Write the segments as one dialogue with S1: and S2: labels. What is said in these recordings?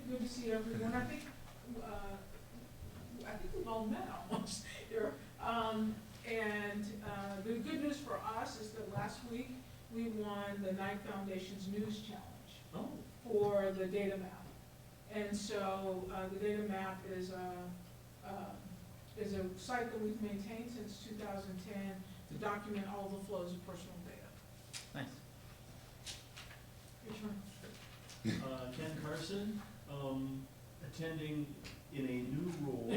S1: Good to see everyone. I think we've all met almost here. The good news for us is that last week we won the Knight Foundation's News Challenge for the data map. And so the data map is a site that we've maintained since 2010 to document all the flows of personal data.
S2: Nice.
S1: Your turn.
S3: Ken Carson, attending in a new role.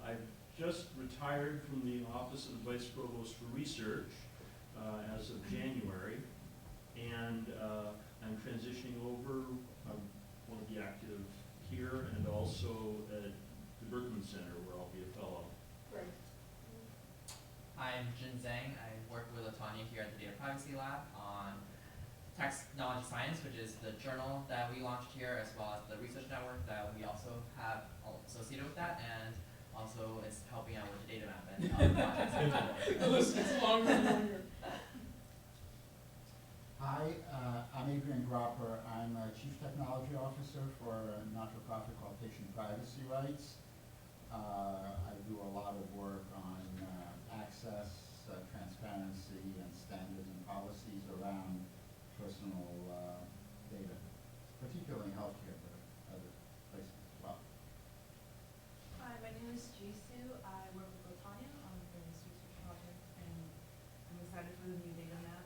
S3: I've just retired from the Office of the Vice Provost for Research as of January, and I'm transitioning over. I want to be active here and also at the Berkman Center, where I'll be a fellow.
S1: Great.
S4: I'm Jin Zhang. I work with Latanya here at the Data Privacy Lab on Technology Science, which is the journal that we launched here, as well as the research network that we also have associated with that, and also it's helping out with the data map and other projects.
S1: The list gets longer and longer.
S5: Hi, I'm Adrian Gropper. I'm a Chief Technology Officer for a not-for-profit called Patient Privacy Rights. I do a lot of work on access, transparency, and standards and policies around personal data, particularly in healthcare, but other places as well.
S6: Hi, my name is Jisoo. I work with Latanya on this research project, and I'm excited for the new data map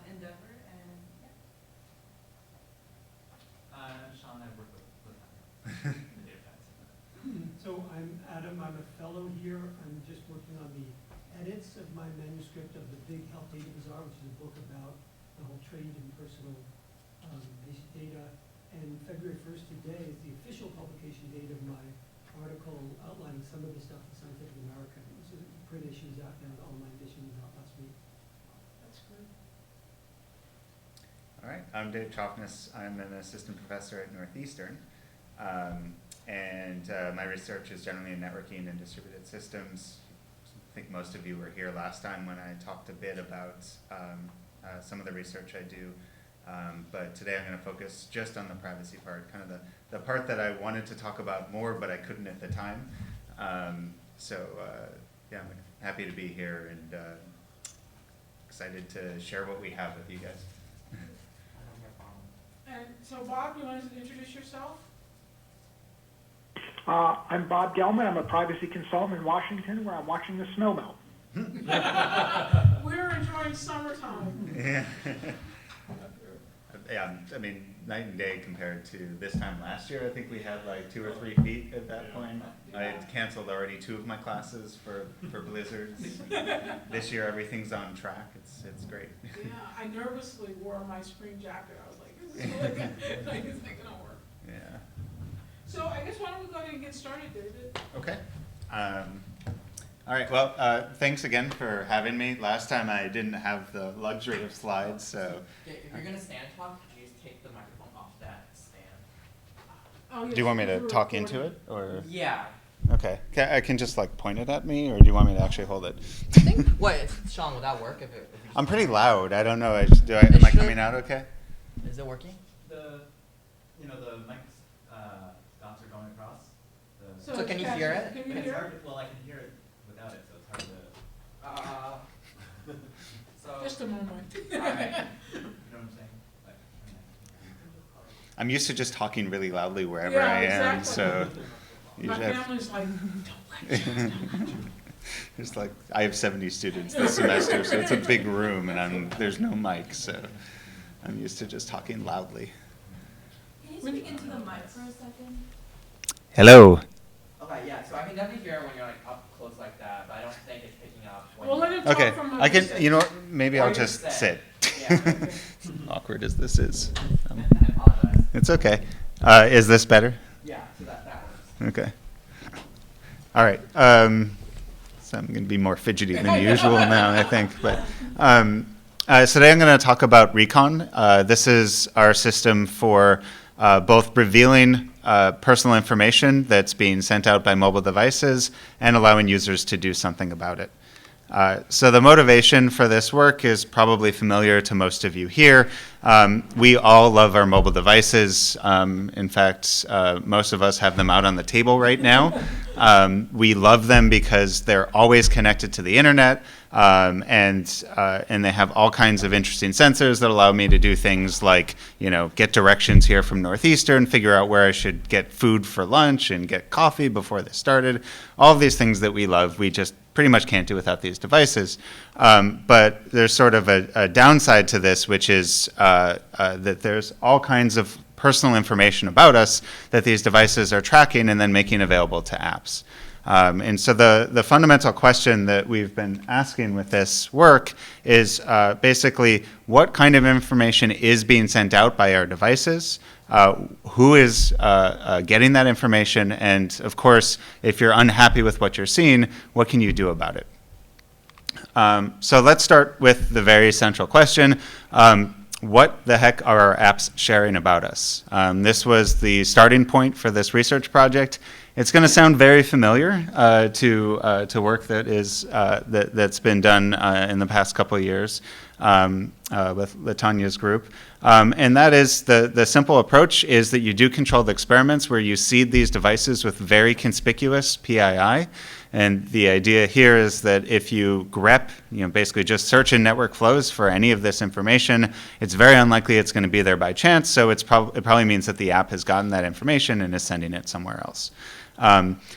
S6: endeavor. And yeah.
S4: I'm Sean. I work with Latanya in the data privacy.
S7: So I'm Adam. I'm a fellow here. I'm just working on the edits of my manuscript of the Big Health Data Bazaar, which is a book about the whole trade in personal basic data. And February 1st today is the official publication date of my article outlining some of the stuff in Scientific American. So the print issue is out now, the online edition was out last week.
S1: That's good.
S2: All right, I'm Dave Choffnes. I'm an assistant professor at Northeastern. My research is generally in networking and distributed systems. I think most of you were here last time when I talked a bit about some of the research I do. But today I'm going to focus just on the privacy part, kind of the part that I wanted to talk about more, but I couldn't at the time. Yeah, I'm happy to be here and excited to share what we have with you guys.
S1: And so Bob, you want to introduce yourself?
S8: I'm Bob Gelman. I'm a privacy consultant in Washington, where I'm watching the snow melt.
S1: We're enjoying summertime.
S2: Yeah. Yeah, I mean, night and day compared to this time last year. I think we had like 2 or 3 feet at that point. I had canceled already 2 of my classes for blizzards. This year everything's on track. It's great.
S1: Yeah, I nervously wore my spring jacket. I was like, this is really good. Like, it's not gonna work.
S2: Yeah.
S1: So I guess why don't we go ahead and get started, David?
S2: Okay. All right, well, thanks again for having me. Last time I didn't have the luxury of slides, so.
S4: If you're going to stand talk, could you just take the microphone off that stand?
S1: Oh, yes,
S2: Do you want me to
S1: we're
S2: talk
S1: recording.
S2: into it, or?
S4: Yeah.
S2: Okay, I can just like point it at me, or do you want me to actually hold it?
S4: I think, Sean, would that work? If you
S2: I'm pretty loud, I don't know, am
S4: It
S2: I
S4: should-
S2: coming out okay?
S4: Is it working?
S2: The mic dots are going across.
S4: So can you hear it?
S1: Can you hear it?
S2: Well, I can hear it without it, so it's hard to.
S4: So.
S1: Just a moment.
S4: All right.
S2: You know what I'm saying? I'm used to just talking really loudly wherever
S1: Yeah,
S2: I am,
S1: exactly.
S2: so.
S1: My
S2: usually I've-
S1: family's like, don't lecture.
S2: It's like, I have 70 students this semester, so it's a big room, and there's no mic, so I'm used to just talking loudly.
S6: Can you speak into the mic for a second?
S2: Hello.
S4: Okay, yeah, so I can definitely hear it when you're like up close like that, but I don't think it's picking up when
S1: Well, let
S4: you're
S1: him talk
S2: Okay,
S1: from a
S2: I can,
S1: distance.
S2: you know what, maybe
S4: Or
S2: I'll
S4: you
S2: just
S4: sit.
S2: sit.
S4: Yeah.
S2: Awkward as this is.
S4: I apologize.
S2: It's okay. Is this better?
S4: Yeah, so that works.
S2: Okay. All right. So I'm going to be more fidgety than usual now, I think. But so today I'm going to talk about Recon. This is our system for both revealing personal information that's being sent out by mobile devices and allowing users to do something about it. So the motivation for this work is probably familiar to most of you here. We all love our mobile devices. In fact, most of us have them out on the table right now. We love them because they're always connected to the internet, and they have all kinds of interesting sensors that allow me to do things like, get directions here from Northeastern, figure out where I should get food for lunch and get coffee before this started. All of these things that we love, we just pretty much can't do without these devices. But there's sort of a downside to this, which is that there's all kinds of personal information about us that these devices are tracking and then making available to apps. And so the fundamental question that we've been asking with this work is basically what kind of information is being sent out by our devices, who is getting that information, and of course, if you're unhappy with what you're seeing, what can you do about it? So let's start with the very central question. What the heck are our apps sharing about us? This was the starting point for this research project. It's going to sound very familiar to work that is that's been done in the past couple of years with Latanya's group. And that is the simple approach is that you do controlled experiments where you seed these devices with very conspicuous PII. And the idea here is that if you grep, basically just search in network flows for any of this information, it's very unlikely it's going to be there by chance. So it probably means that the app has gotten that information and is sending it somewhere else.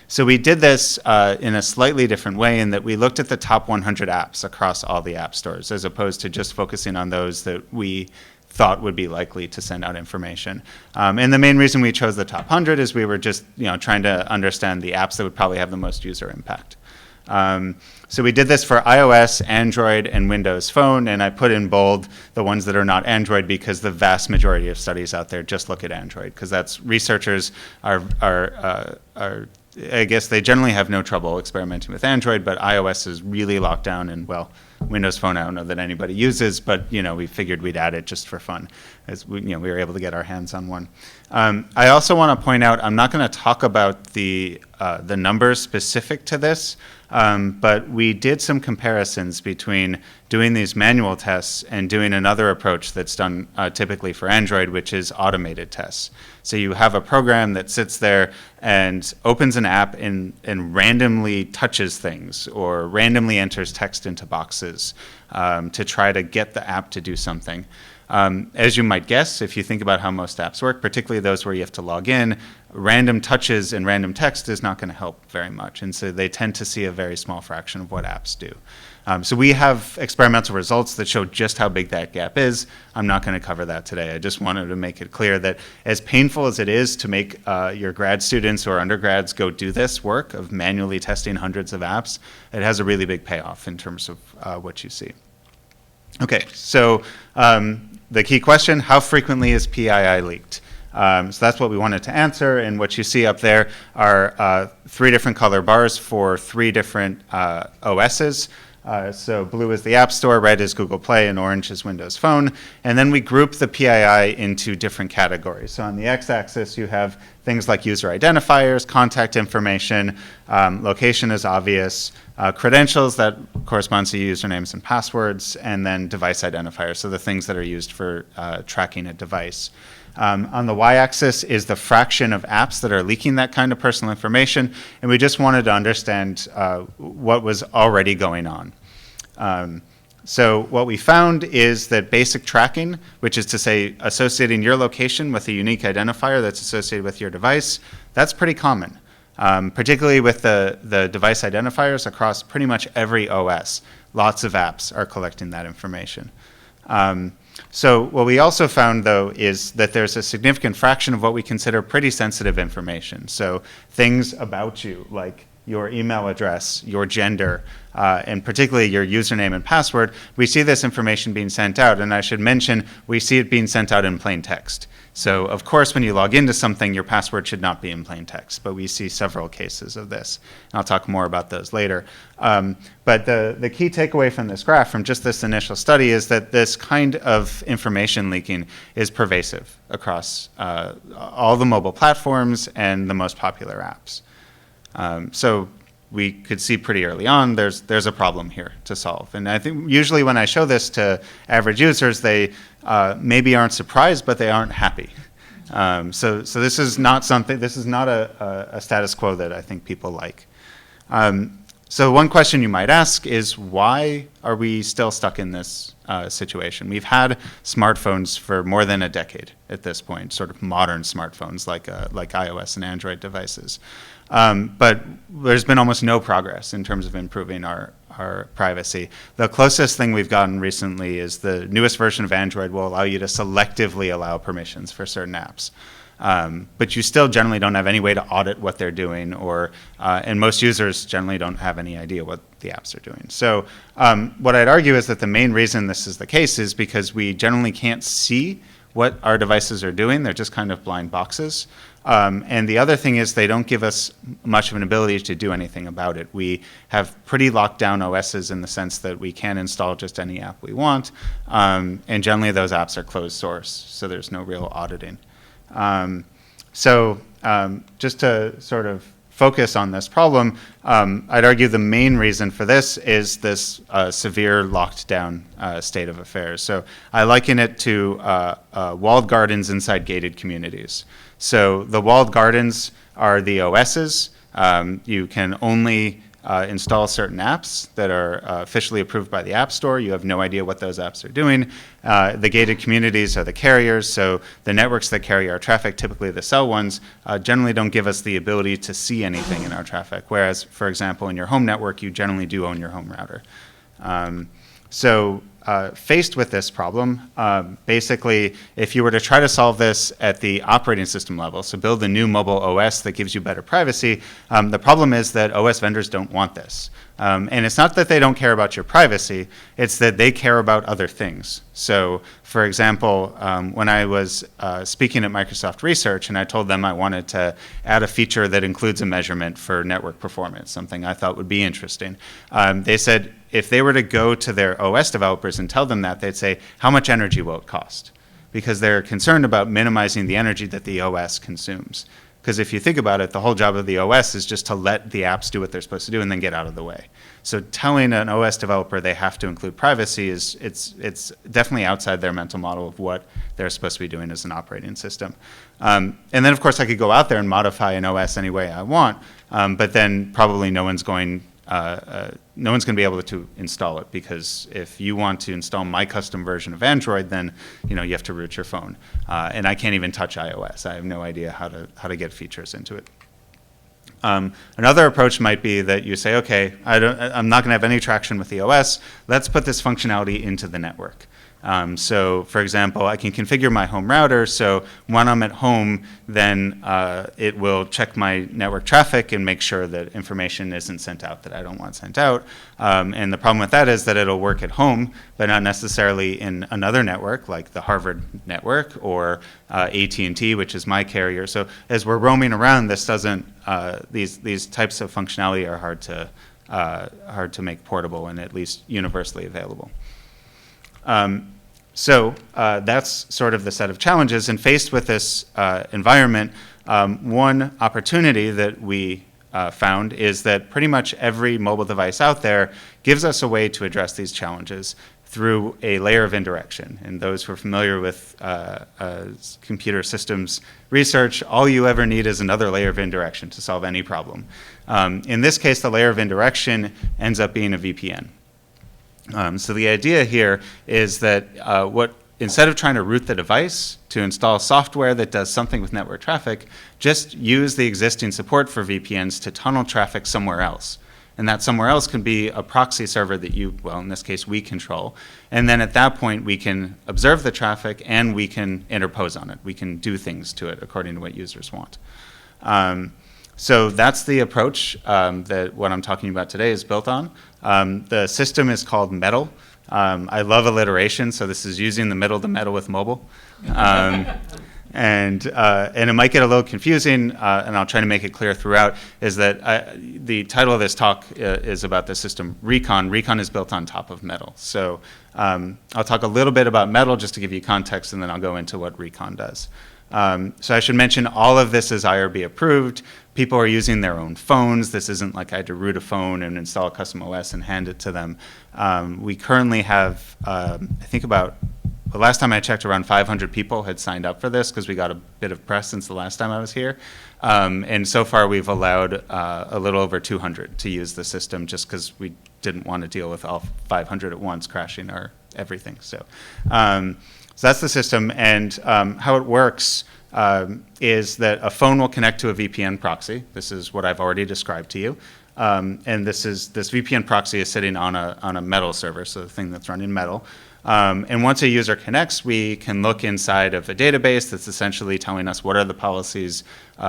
S2: So we did this in a slightly different way in that we looked at the top 100 apps across all the app stores, as opposed to just focusing on those that we thought would be likely to send out information. And the main reason we chose the top 100 is we were just trying to understand the apps that would probably have the most user impact. So we did this for iOS, Android, and Windows Phone, and I put in bold the ones that are not Android because the vast majority of studies out there just look at Android, because that's researchers are I guess they generally have no trouble experimenting with Android, but iOS is really locked down, and well, Windows Phone I don't know that anybody uses, but we figured we'd add it just for fun, as we were able to get our hands on one. I also want to point out I'm not going to talk about the numbers specific to this, but we did some comparisons between doing these manual tests and doing another approach that's done typically for Android, which is automated tests. So you have a program that sits there and opens an app and randomly touches things or randomly enters text into boxes to try to get the app to do something. As you might guess, if you think about how most apps work, particularly those where you have to log in, random touches and random text is not going to help very much. And so they tend to see a very small fraction of what apps do. So we have experimental results that show just how big that gap is. I'm not going to cover that today. I just wanted to make it clear that as painful as it is to make your grad students or undergrads go do this work of manually testing hundreds of apps, it has a really big payoff in terms of what you see. Okay, so the key question, how frequently is PII leaked? So that's what we wanted to answer, and what you see up there are 3 different color bars for 3 different OSs. So blue is the App Store, red is Google Play, and orange is Windows Phone. And then we group the PII into different categories. So on the x-axis, you have things like user identifiers, contact information, location is obvious, credentials that corresponds to usernames and passwords, and then device identifiers, so the things that are used for tracking a device. On the y-axis is the fraction of apps that are leaking that kind of personal information, and we just wanted to understand what was already going on. So what we found is that basic tracking, which is to say associating your location with a unique identifier that's associated with your device, that's pretty common, particularly with the device identifiers across pretty much every OS. Lots of apps are collecting that information. So what we also found, though, is that there's a significant fraction of what we consider pretty sensitive information. So things about you, like your email address, your gender, and particularly your username and password, we see this information being sent out. And I should mention, we see it being sent out in plain text. So of course, when you log into something, your password should not be in plain text. But we see several cases of this. And I'll talk more about those later. But the key takeaway from this graph, from just this initial study, is that this kind of information leaking is pervasive across all the mobile platforms and the most popular apps. So we could see pretty early on there's a problem here to solve. And I think usually when I show this to average users, they maybe aren't surprised, but they aren't happy. So this is not something, this is not a status quo that I think people like. So one question you might ask is, why are we still stuck in this situation? We've had smartphones for more than a decade at this point, sort of modern smartphones like iOS and Android devices. But there's been almost no progress in terms of improving our privacy. The closest thing we've gotten recently is the newest version of Android will allow you to selectively allow permissions for certain apps. But you still generally don't have any way to audit what they're doing, and most users generally don't have any idea what the apps are doing. So what I'd argue is that the main reason this is the case is because we generally can't see what our devices are doing. They're just kind of blind boxes. And the other thing is they don't give us much of an ability to do anything about it. We have pretty locked down OSs in the sense that we can install just any app we want. And generally those apps are closed source, so there's no real auditing. Just to sort of focus on this problem, I'd argue the main reason for this is this severe locked down state of affairs. So I liken it to walled gardens inside gated communities. So the walled gardens are the OSs. You can only install certain apps that are officially approved by the App Store. You have no idea what those apps are doing. The gated communities are the carriers, so the networks that carry our traffic, typically the cell ones, generally don't give us the ability to see anything in our traffic, whereas, for example, in your home network, you generally do own your home router. Faced with this problem, basically, if you were to try to solve this at the operating system level, so build a new mobile OS that gives you better privacy, the problem is that OS vendors don't want this. And it's not that they don't care about your privacy, it's that they care about other things. So, for example, when I was speaking at Microsoft Research and I told them I wanted to add a feature that includes a measurement for network performance, something I thought would be interesting, they said if they were to go to their OS developers and tell them that, they'd say, how much energy will it cost? Because they're concerned about minimizing the energy that the OS consumes. Because if you think about it, the whole job of the OS is just to let the apps do what they're supposed to do and then get out of the way. So telling an OS developer they have to include privacy it's definitely outside their mental model of what they're supposed to be doing as an operating system. And then, of course, I could go out there and modify an OS any way I want, but then probably no one's going to be able to install it, because if you want to install my custom version of Android, then you have to root your phone, and I can't even touch iOS. I have no idea how to get features into it. Another approach might be that you say, okay, I'm not going to have any traction with the OS. Let's put this functionality into the network. So, for example, I can configure my home router, so when I'm at home, then it will check my network traffic and make sure that information isn't sent out that I don't want sent out. And the problem with that is that it'll work at home, but not necessarily in another network, like the Harvard network or AT&T, which is my carrier. So as we're roaming around, this doesn't, these types of functionality are hard to make portable and at least universally available. So that's sort of the set of challenges. And faced with this environment, one opportunity that we found is that pretty much every mobile device out there gives us a way to address these challenges through a layer of indirection. And those who are familiar with computer systems research, all you ever need is another layer of indirection to solve any problem. In this case, the layer of indirection ends up being a VPN. So the idea here is that instead of trying to root the device to install software that does something with network traffic, just use the existing support for VPNs to tunnel traffic somewhere else. And that somewhere else can be a proxy server that in this case, we control. And then at that point, we can observe the traffic and we can interpose on it. We can do things to it according to what users want. So that's the approach that what I'm talking about today is built on. The system is called Metal. I love alliteration, so this is using the middle to metal with mobile. And it might get a little confusing, and I'll try to make it clear throughout, is that the title of this talk is about the system Recon. Recon is built on top of Metal. So I'll talk a little bit about Metal just to give you context, and then I'll go into what Recon does. So I should mention all of this is IRB approved. People are using their own phones. This isn't like I had to root a phone and install a custom OS and hand it to them. We currently have, I think about, the last time I checked, around 500 people had signed up for this because we got a bit of press since the last time I was here. And so far we've allowed a little over 200 to use the system just because we didn't want to deal with all 500 at once crashing our everything. So that's the system, and how it works is that a phone will connect to a VPN proxy. This is what I've already described to you. And this VPN proxy is sitting on a Metal server, so the thing that's running Metal. And once a user connects, we can look inside of a database that's essentially telling us what are the policies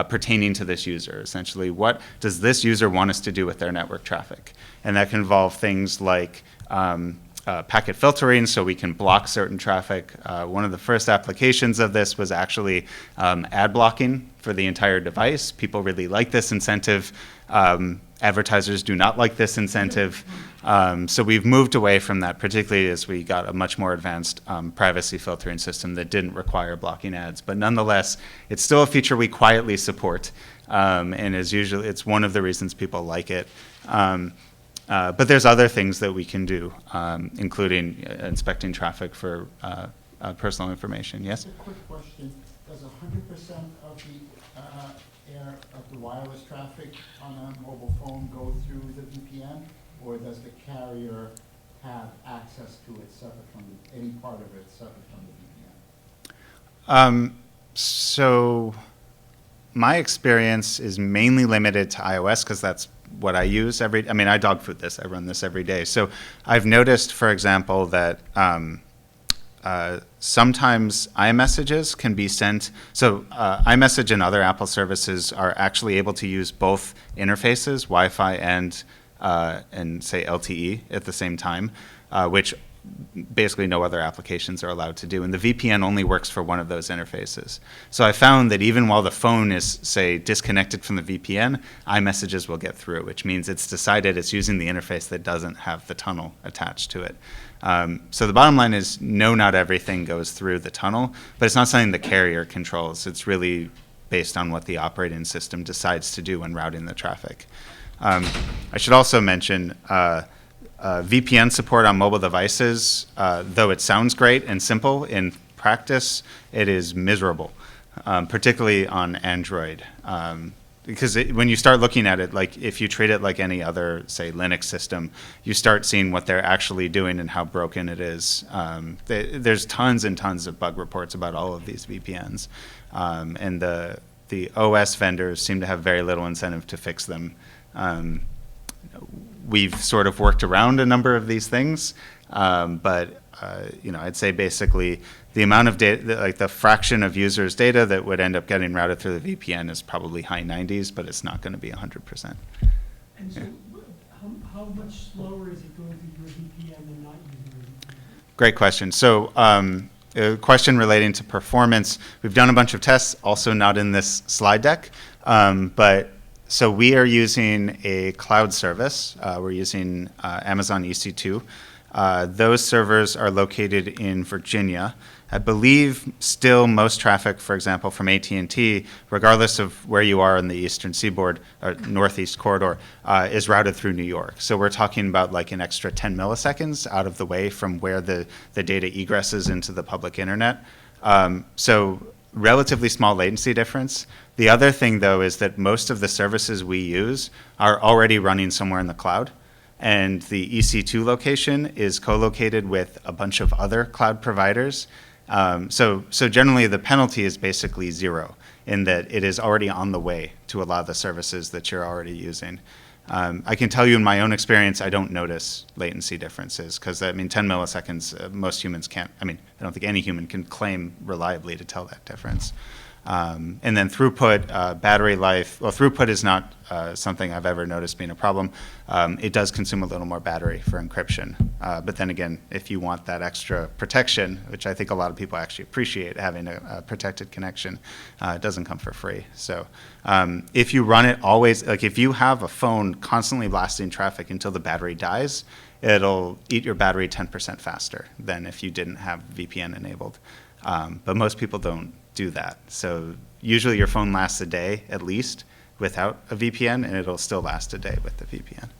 S2: pertaining to this user. Essentially, what does this user want us to do with their network traffic? And that can involve things like packet filtering, so we can block certain traffic. One of the first applications of this was actually ad blocking for the entire device. People really like this incentive. Advertisers do not like this incentive. So we've moved away from that, particularly as we got a much more advanced privacy filtering system that didn't require blocking ads. But nonetheless, it's still a feature we quietly support, and it's one of the reasons people like it. But there's other things that we can do, including inspecting traffic for personal information. Yes?
S5: Just a quick question. Does 100% of the wireless traffic on a mobile phone go through the VPN, or does the carrier have access to it separate from any part of it separate from the VPN?
S2: So my experience is mainly limited to iOS because that's what I use I dog food this, I run this every day. So I've noticed, for example, that sometimes iMessages can be sent, so iMessage and other Apple services are actually able to use both interfaces, Wi-Fi and say LTE at the same time, which basically no other applications are allowed to do. And the VPN only works for one of those interfaces. So I found that even while the phone is, say, disconnected from the VPN, iMessages will get through, which means it's decided it's using the interface that doesn't have the tunnel attached to it. So the bottom line is, no, not everything goes through the tunnel, but it's not something the carrier controls. It's really based on what the operating system decides to do when routing the traffic. I should also mention VPN support on mobile devices, though it sounds great and simple, in practice it is miserable, particularly on Android. Because when you start looking at it, like if you treat it like any other, say, Linux system, you start seeing what they're actually doing and how broken it is. There's tons and tons of bug reports about all of these VPNs. And the OS vendors seem to have very little incentive to fix them. We've sort of worked around a number of these things, but I'd say basically the amount of data, like the fraction of users' data that would end up getting routed through the VPN is probably high 90s, but it's not going to be 100%.
S7: And so, how much slower is it going through your VPN than not using your VPN?
S2: Great question. So a question relating to performance. We've done a bunch of tests, also not in this slide deck, but so we are using a cloud service. We're using Amazon EC2. Those servers are located in Virginia. I believe still most traffic, for example, from AT&T, regardless of where you are in the eastern seaboard or northeast corridor, is routed through New York. So we're talking about like an extra 10 milliseconds out of the way from where the data egresses into the public internet. So relatively small latency difference. The other thing, though, is that most of the services we use are already running somewhere in the cloud. And the EC2 location is co-located with a bunch of other cloud providers. So generally, the penalty is basically zero in that it is already on the way to a lot of the services that you're already using. I can tell you in my own experience, I don't notice latency differences because, 10 milliseconds, most humans can't. I don't think any human can claim reliably to tell that difference. And then throughput, battery life. Well, throughput is not something I've ever noticed being a problem. It does consume a little more battery for encryption. But then again, if you want that extra protection, which I think a lot of people actually appreciate, having a protected connection, it doesn't come for free. So if you run it always, like if you have a phone constantly blasting traffic until the battery dies, it'll eat your battery 10% faster than if you didn't have VPN enabled. But most people don't do that. So usually your phone lasts a day at least without a VPN, and it'll still last a day with the VPN.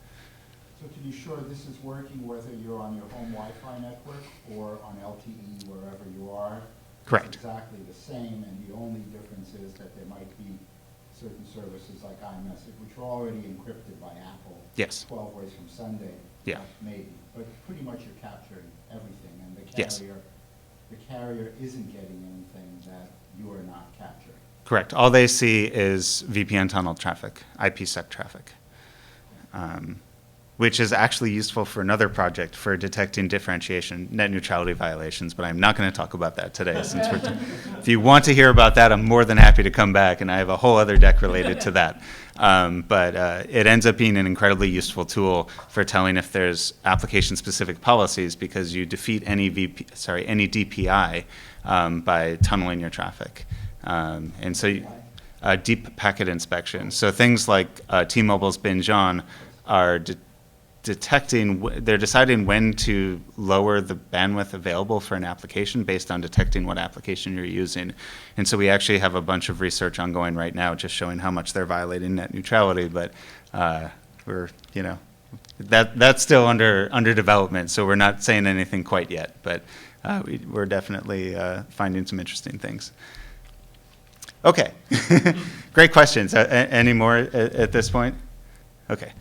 S5: So to be sure this is working whether you're on your home Wi-Fi network or on LTE, wherever you are?
S2: Correct.
S5: It's exactly the same, and the only difference is that there might be certain services like iMessage, which are already encrypted by Apple.
S2: Yes.
S5: 12 ways from Sunday.
S2: Yeah.
S5: Maybe, but pretty much you're capturing everything, and
S2: Yes.
S5: the carrier isn't getting anything that you are not capturing.
S2: Correct. All they see is VPN tunnel traffic, IPsec traffic, which is actually useful for another project for detecting differentiation, net neutrality violations, but I'm not going to talk about that today. Since if you want to hear about that, I'm more than happy to come back, and I have a whole other deck related to that. But it ends up being an incredibly useful tool for telling if there's application-specific policies, because you defeat any DPI by tunneling your traffic. And so deep packet inspection. So things like T-Mobile's Binge On are they're deciding when to lower the bandwidth available for an application based on detecting what application you're using. And so we actually have a bunch of research ongoing right now just showing how much they're violating net neutrality, but we're, that's still under development, so we're not saying anything quite yet, but we're definitely finding some interesting things. Okay, great questions. Any more at this point? Okay,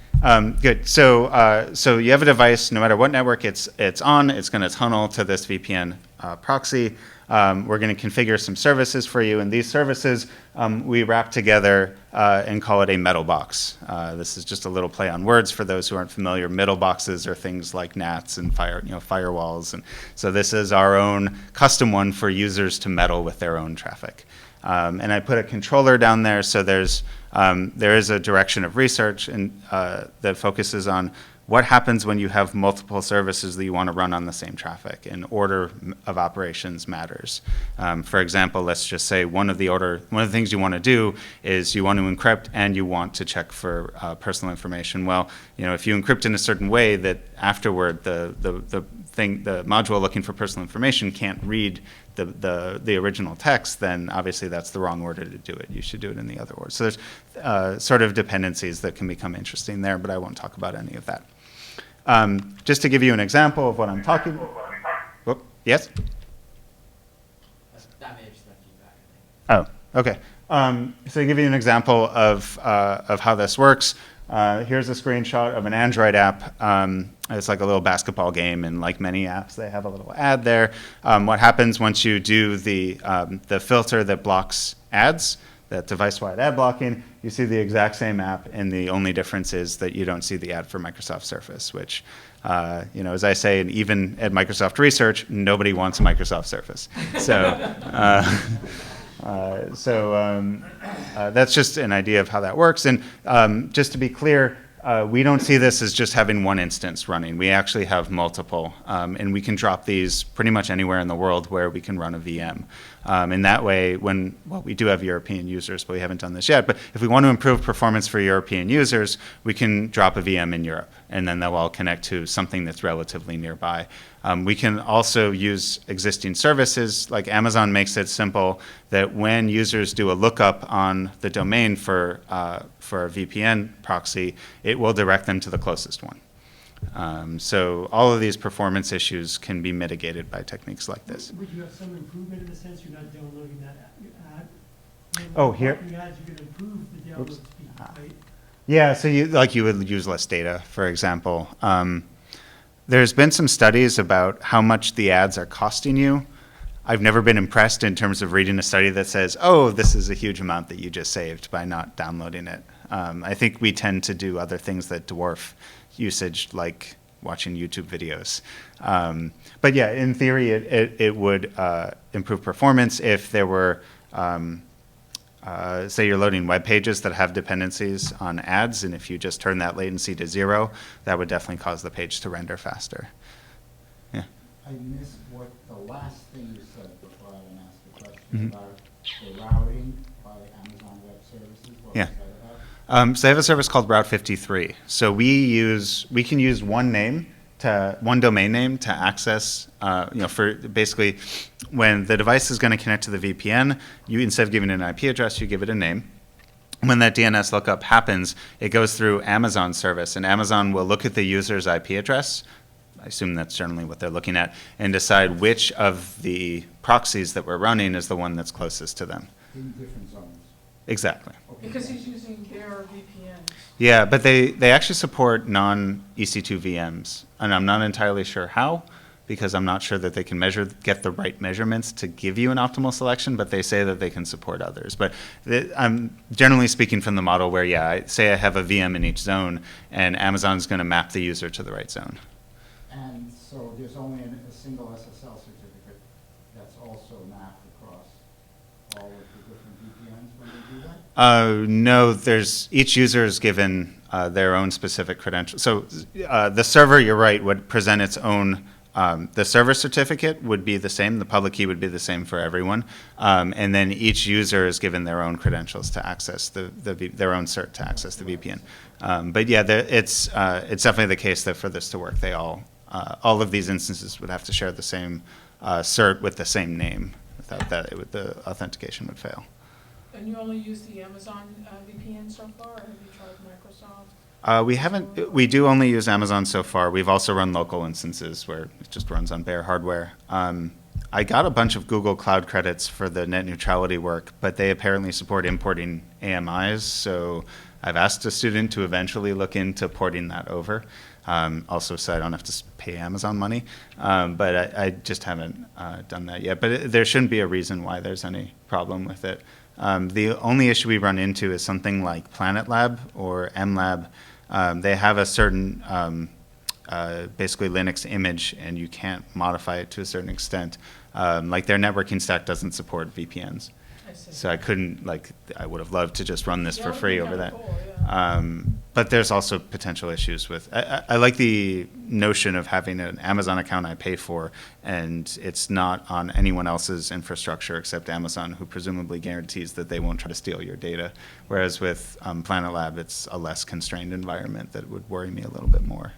S2: good. So you have a device. No matter what network it's on, it's going to tunnel to this VPN proxy. We're going to configure some services for you, and these services we wrap together and call it a metal box. This is just a little play on words for those who aren't familiar. Metal boxes are things like NATs and firewalls, and so this is our own custom one for users to meddle with their own traffic. And I put a controller down there, so there is a direction of research that focuses on what happens when you have multiple services that you want to run on the same traffic, and order of operations matters. For example, let's just say one of the things you want to do is you want to encrypt and you want to check for personal information. Well, if you encrypt in a certain way that afterward the module looking for personal information can't read the original text, then obviously that's the wrong order to do it. You should do it in the other order. So there's sort of dependencies that can become interesting there, but I won't talk about any of that. Just to give you an example of what I'm talking about. Whoop, yes?
S4: That may have just been feedback, I think.
S2: Oh, okay. So to give you an example of how this works, here's a screenshot of an Android app. It's like a little basketball game, and like many apps, they have a little ad there. What happens once you do the filter that blocks ads, that device-wide ad blocking, you see the exact same app, and the only difference is that you don't see the ad for Microsoft Surface, which, as I say, and even at Microsoft Research, nobody wants a Microsoft Surface. So, that's just an idea of how that works. And just to be clear, we don't see this as just having one instance running. We actually have multiple, and we can drop these pretty much anywhere in the world where we can run a VM. And that way, we do have European users, but we haven't done this yet. But if we want to improve performance for European users, we can drop a VM in Europe, and then they'll all connect to something that's relatively nearby. We can also use existing services, like Amazon makes it simple that when users do a lookup on the domain for a VPN proxy, it will direct them to the closest one. So all of these performance issues can be mitigated by techniques like this.
S7: Would you have some improvement in the sense you're not downloading that ad?
S2: Oh, here?
S7: The ads, you're going to improve the download speed, right?
S2: Yeah, so you would use less data, for example. There's been some studies about how much the ads are costing you. I've never been impressed in terms of reading a study that says, oh, this is a huge amount that you just saved by not downloading it. I think we tend to do other things that dwarf usage, like watching YouTube videos. But yeah, in theory, it would improve performance if there were say you're loading web pages that have dependencies on ads, and if you just turn that latency to 0, that would definitely cause the page to render faster. Yeah.
S5: I missed what the last thing you said before I even asked the question
S2: Mhm.
S5: about the routing by Amazon Web Services. What
S2: Yeah.
S5: was that about?
S2: So they have a service called Route 53. So we can use one domain name to access, for basically when the device is going to connect to the VPN, you, instead of giving it an IP address, you give it a name. When that DNS lookup happens, it goes through Amazon's service, and Amazon will look at the user's IP address. I assume that's generally what they're looking at, and decide which of the proxies that we're running is the one that's closest to them.
S5: In different zones.
S2: Exactly.
S5: Okay.
S1: Because he's using their VPN.
S2: Yeah, but they actually support non-EC2 VMs, and I'm not entirely sure how, because I'm not sure that they can get the right measurements to give you an optimal selection, but they say that they can support others. But I'm generally speaking from the model where, say I have a VM in each zone, and Amazon's going to map the user to the right zone.
S5: And so there's only a single SSL certificate that's also mapped across all of the different VPNs when they do that?
S2: No, each user is given their own specific credentials. So the server, you're right, would present its own. The server certificate would be the same. The public key would be the same for everyone. And then each user is given their own credentials to access their own cert to access the VPN. But yeah, it's definitely the case that for this to work, all of these instances would have to share the same cert with the same name. Without that, the authentication would fail.
S1: And you only use the Amazon VPN so far, or have you tried Microsoft?
S2: We haven't. We do only use Amazon so far. We've also run local instances where it just runs on bare hardware. I got a bunch of Google Cloud credits for the net neutrality work, but they apparently support importing AMIs. So I've asked a student to eventually look into porting that over. Also, so I don't have to pay Amazon money. But I just haven't done that yet. But there shouldn't be a reason why there's any problem with it. The only issue we run into is something like Planet Lab or MLab. They have a certain, basically Linux image, and you can't modify it to a certain extent. Like their networking stack doesn't support VPNs.
S1: I see.
S2: So I couldn't, I would have loved to just run this
S1: Yeah,
S2: for
S1: that would
S2: free
S1: be
S2: over
S1: kinda
S2: that.
S1: cool, yeah.
S2: But there's also potential issues with, I like the notion of having an Amazon account I pay for, and it's not on anyone else's infrastructure except Amazon, who presumably guarantees that they won't try to steal your data. Whereas with Planet Lab, it's a less constrained environment that would worry me a little bit more.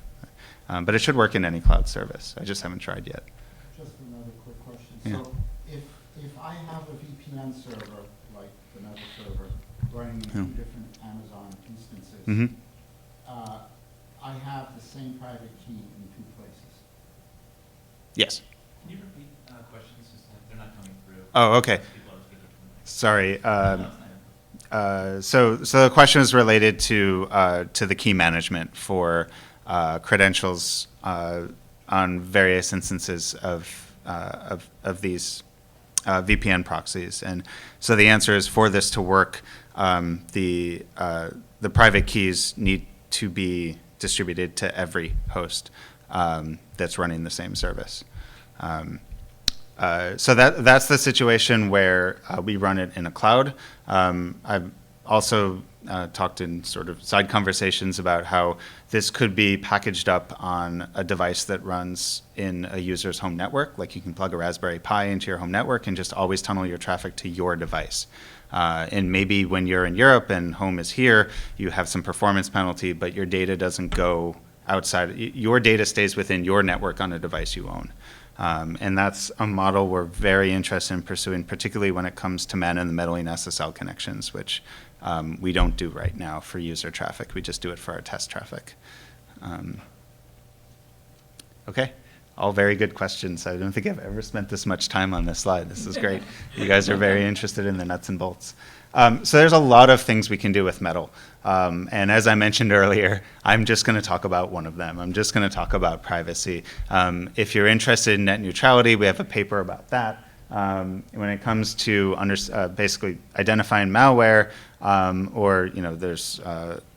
S2: But it should work in any cloud service. I just haven't tried yet.
S5: Just another quick question.
S2: Yeah.
S5: So if I have a VPN server, like another server, running in
S2: Yeah.
S5: 2 different Amazon instances,
S2: Mm-hmm.
S5: I have the same private key in 2 places.
S2: Yes.
S9: Can you repeat questions? Just they're not coming through.
S2: Oh, okay.
S9: People are speaking from the mic.
S2: Sorry.
S9: No, it's fine.
S2: So the question is related to the key management for credentials on various instances of these VPN proxies. And so the answer is, for this to work, the private keys need to be distributed to every host that's running the same service. So that's the situation where we run it in a cloud. I've also talked in sort of side conversations about how this could be packaged up on a device that runs in a user's home network. Like you can plug a Raspberry Pi into your home network and just always tunnel your traffic to your device. And maybe when you're in Europe and home is here, you have some performance penalty, but your data doesn't go outside. Your data stays within your network on a device you own. And that's a model we're very interested in pursuing, particularly when it comes to man in the middle SSL connections, which we don't do right now for user traffic. We just do it for our test traffic. Okay, all very good questions. I don't think I've ever spent this much time on this slide. This is great. You guys are very interested in the nuts and bolts. So there's a lot of things we can do with metal. And as I mentioned earlier, I'm just going to talk about one of them. I'm just going to talk about privacy. If you're interested in net neutrality, we have a paper about that. When it comes to basically identifying malware, or there's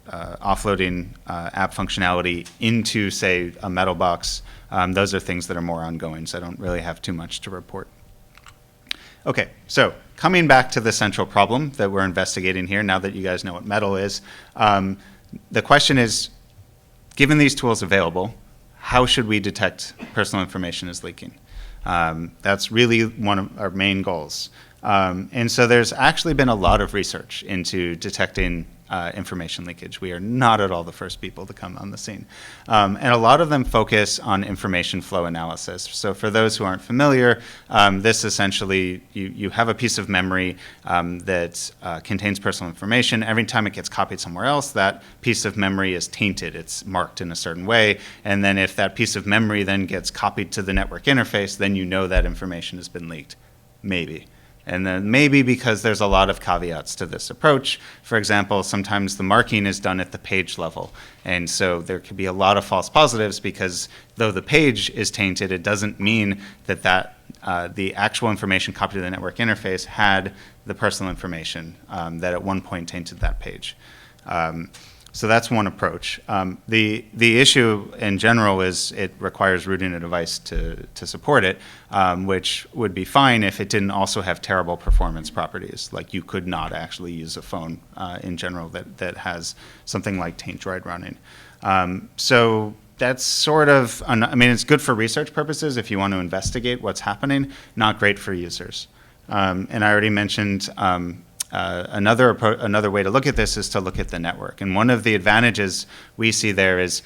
S2: offloading app functionality into, say, a metal box, those are things that are more ongoing, so I don't really have too much to report. Okay, so
S9: coming back to the central problem that we're investigating here, now that you guys know what metal is, the question is, given these tools available, how should we detect personal information is leaking? That's really one of our main goals. And so there's actually been a lot of research into detecting information leakage. We are not at all the first people to come on the scene. And a lot of them focus on information flow analysis. So for those who aren't familiar, this essentially, you have a piece of memory that contains personal information. Every time it gets copied somewhere else, that piece of memory is tainted. It's marked in a certain way. And then if that piece of memory then gets copied to the network interface, then you know that information has been leaked. Maybe. And then maybe because there's a lot of caveats to this approach. For example, sometimes the marking is done at the page level. And so there could be a lot of false positives because though the page is tainted, it doesn't mean that, the actual information copied to the network interface had the personal information that at one point tainted that page. So that's one approach. The issue in general is it requires rooting a device to support it, which would be fine if it didn't also have terrible performance properties. Like you could not actually use a phone in general that has something like Taint Droid running. So that's sort of, I mean, it's good for research purposes if you want to investigate what's happening, not great for users. And I already mentioned another way to look at this is to look at the network. And one of the advantages we see there is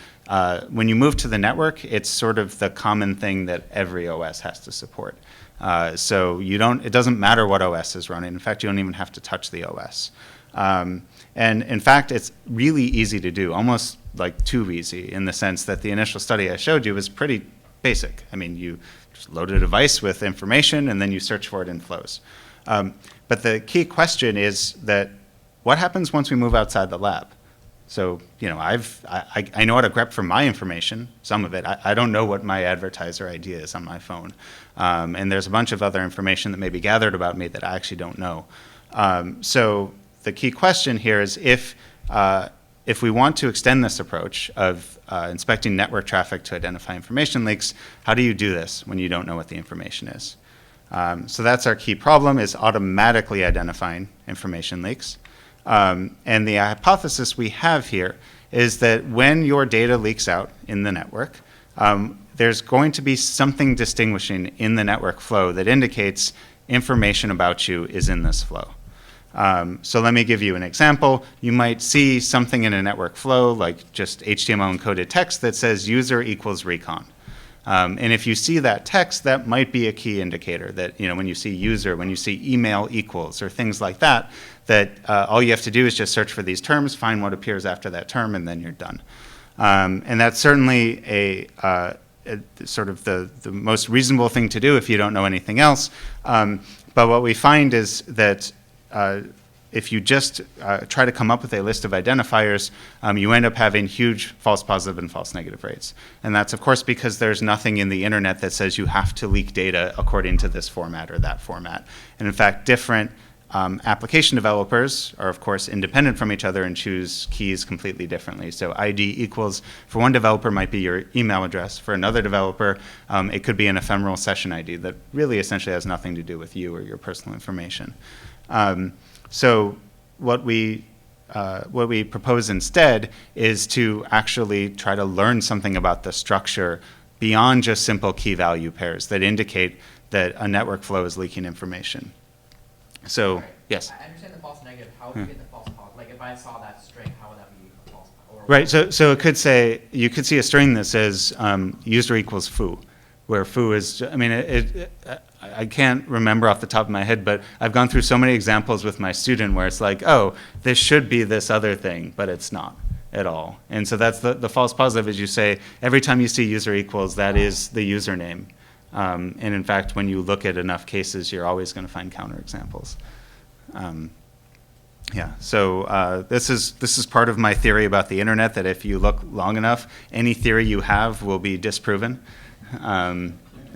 S9: when you move to the network, it's sort of the common thing that every OS has to support. So it doesn't matter what OS is running. In fact, you don't even have to touch the OS. And in fact, it's really easy to do, almost like too easy in the sense that the initial study I showed you was pretty basic. I mean, you just load a device with information and then you search for it in flows. But the key question is that what happens once we move outside the lab? So, you know, I know how to grep for my information, some of it. I don't know what my advertiser ID is on my phone. And there's a bunch of other information that may be gathered about me that I actually don't know. So the key question here is if we want to extend this approach of inspecting network traffic to identify information leaks, how do you do this when you don't know what the information is? So that's our key problem, is automatically identifying information leaks. And the hypothesis we have here is that when your data leaks out in the network, there's going to be something distinguishing in the network flow that indicates information about you is in this flow. So let me give you an example. You might see something in a network flow, like just HTML encoded text that says user equals recon. And if you see that text, that might be a key indicator that, you know, when you see user, when you see email equals or things like that, that all you have to do is just search for these terms, find what appears after that term, and then you're done. And that's certainly a sort of the most reasonable thing to do if you don't know anything else. But what we find is that if you just try to come up with a list of identifiers, you end up having huge false positive and false negative rates. And that's, of course, because there's nothing in the internet that says you have to leak data according to this format or that format. And in fact, different application developers are, of course, independent from each other and choose keys completely differently. So ID equals, for one developer, might be your email address. For another developer, it could be an ephemeral session ID that really essentially has nothing to do with you or your personal information. So what we propose instead is to actually try to learn something about the structure beyond just simple key value pairs that indicate that a network flow is leaking information. So, yes?
S4: I understand the false negative. How would you get the false positive? Like if I saw that string, how would that be a false positive?
S9: Right, so it could say, you could see a string that says user equals foo, where foo is, I mean, I can't remember off the top of my head, but I've gone through so many examples with my student where it's like, oh, this should be this other thing, but it's not at all. And so that's the false positive is you say, every time you see user equals, that is the username. And in fact, when you look at enough cases, you're always going to find counterexamples. Yeah, so this is part of my theory about the internet, that if you look long enough, any theory you have will be disproven.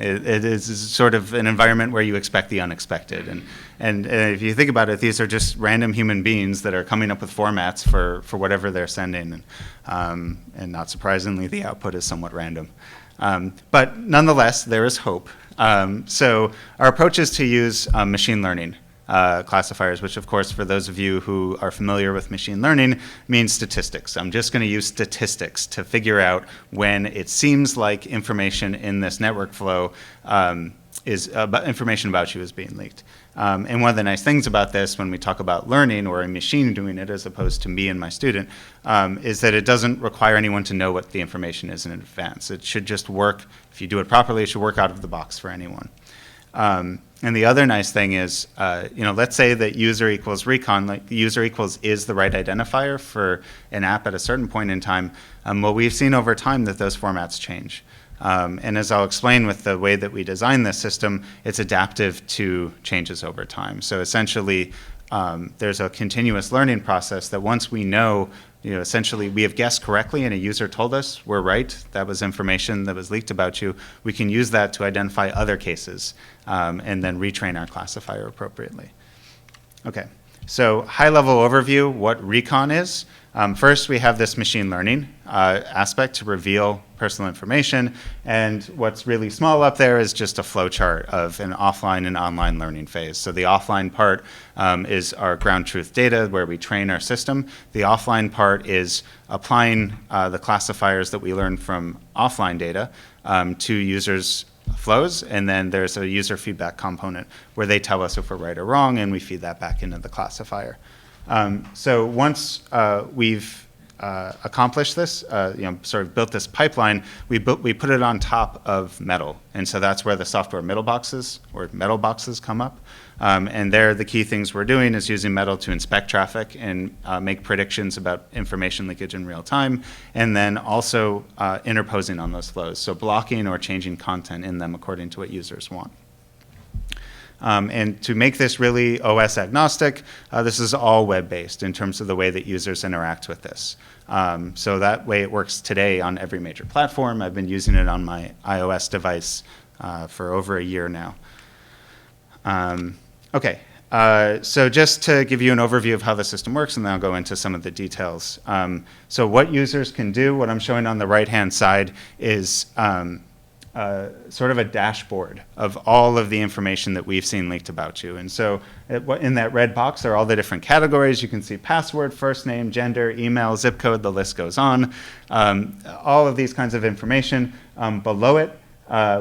S9: It is sort of an environment where you expect the unexpected. And if you think about it, these are just random human beings that are coming up with formats for whatever they're sending. And not surprisingly, the output is somewhat random. But nonetheless, there is hope. So our approach is to use machine learning classifiers, which of course, for those of you who are familiar with machine learning, means statistics. I'm just going to use statistics to figure out when it seems like information in this network flow information about you is being leaked. And one of the nice things about this, when we talk about learning or a machine doing it as opposed to me and my student, is that it doesn't require anyone to know what the information is in advance. It should just work. If you do it properly, it should work out of the box for anyone. And the other nice thing is, let's say that user equals recon, like user equals is the right identifier for an app at a certain point in time. Well, we've seen over time that those formats change. And as I'll explain with the way that we design this system, it's adaptive to changes over time. So essentially, there's a continuous learning process that once we know, essentially we have guessed correctly and a user told us we're right, that was information that was leaked about you, we can use that to identify other cases and then retrain our classifier appropriately. Okay, so high-level overview, what recon is. First, we have this machine learning aspect to reveal personal information, and what's really small up there is just a flowchart of an offline and online learning phase. So the offline part is our ground truth data where we train our system. The offline part is applying the classifiers that we learn from offline data to users' flows, and then there's a user feedback component where they tell us if we're right or wrong, and we feed that back into the classifier. So once we've accomplished this, sort of built this pipeline, we put it on top of Metal. And so that's where the software middle boxes or metal boxes come up. And there, the key things we're doing is using Metal to inspect traffic and make predictions about information leakage in real time, and then also interposing on those flows. So blocking or changing content in them according to what users want. And to make this really OS agnostic, this is all web-based in terms of the way that users interact with this. So that way it works today on every major platform. I've been using it on my iOS device for over a year now. Okay, so just to give you an overview of how the system works, and then I'll go into some of the details. So what users can do, what I'm showing on the right-hand side is sort of a dashboard of all of the information that we've seen leaked about you. And so in that red box are all the different categories. You can see password, first name, gender, email, zip code, the list goes on. All of these kinds of information. Below it,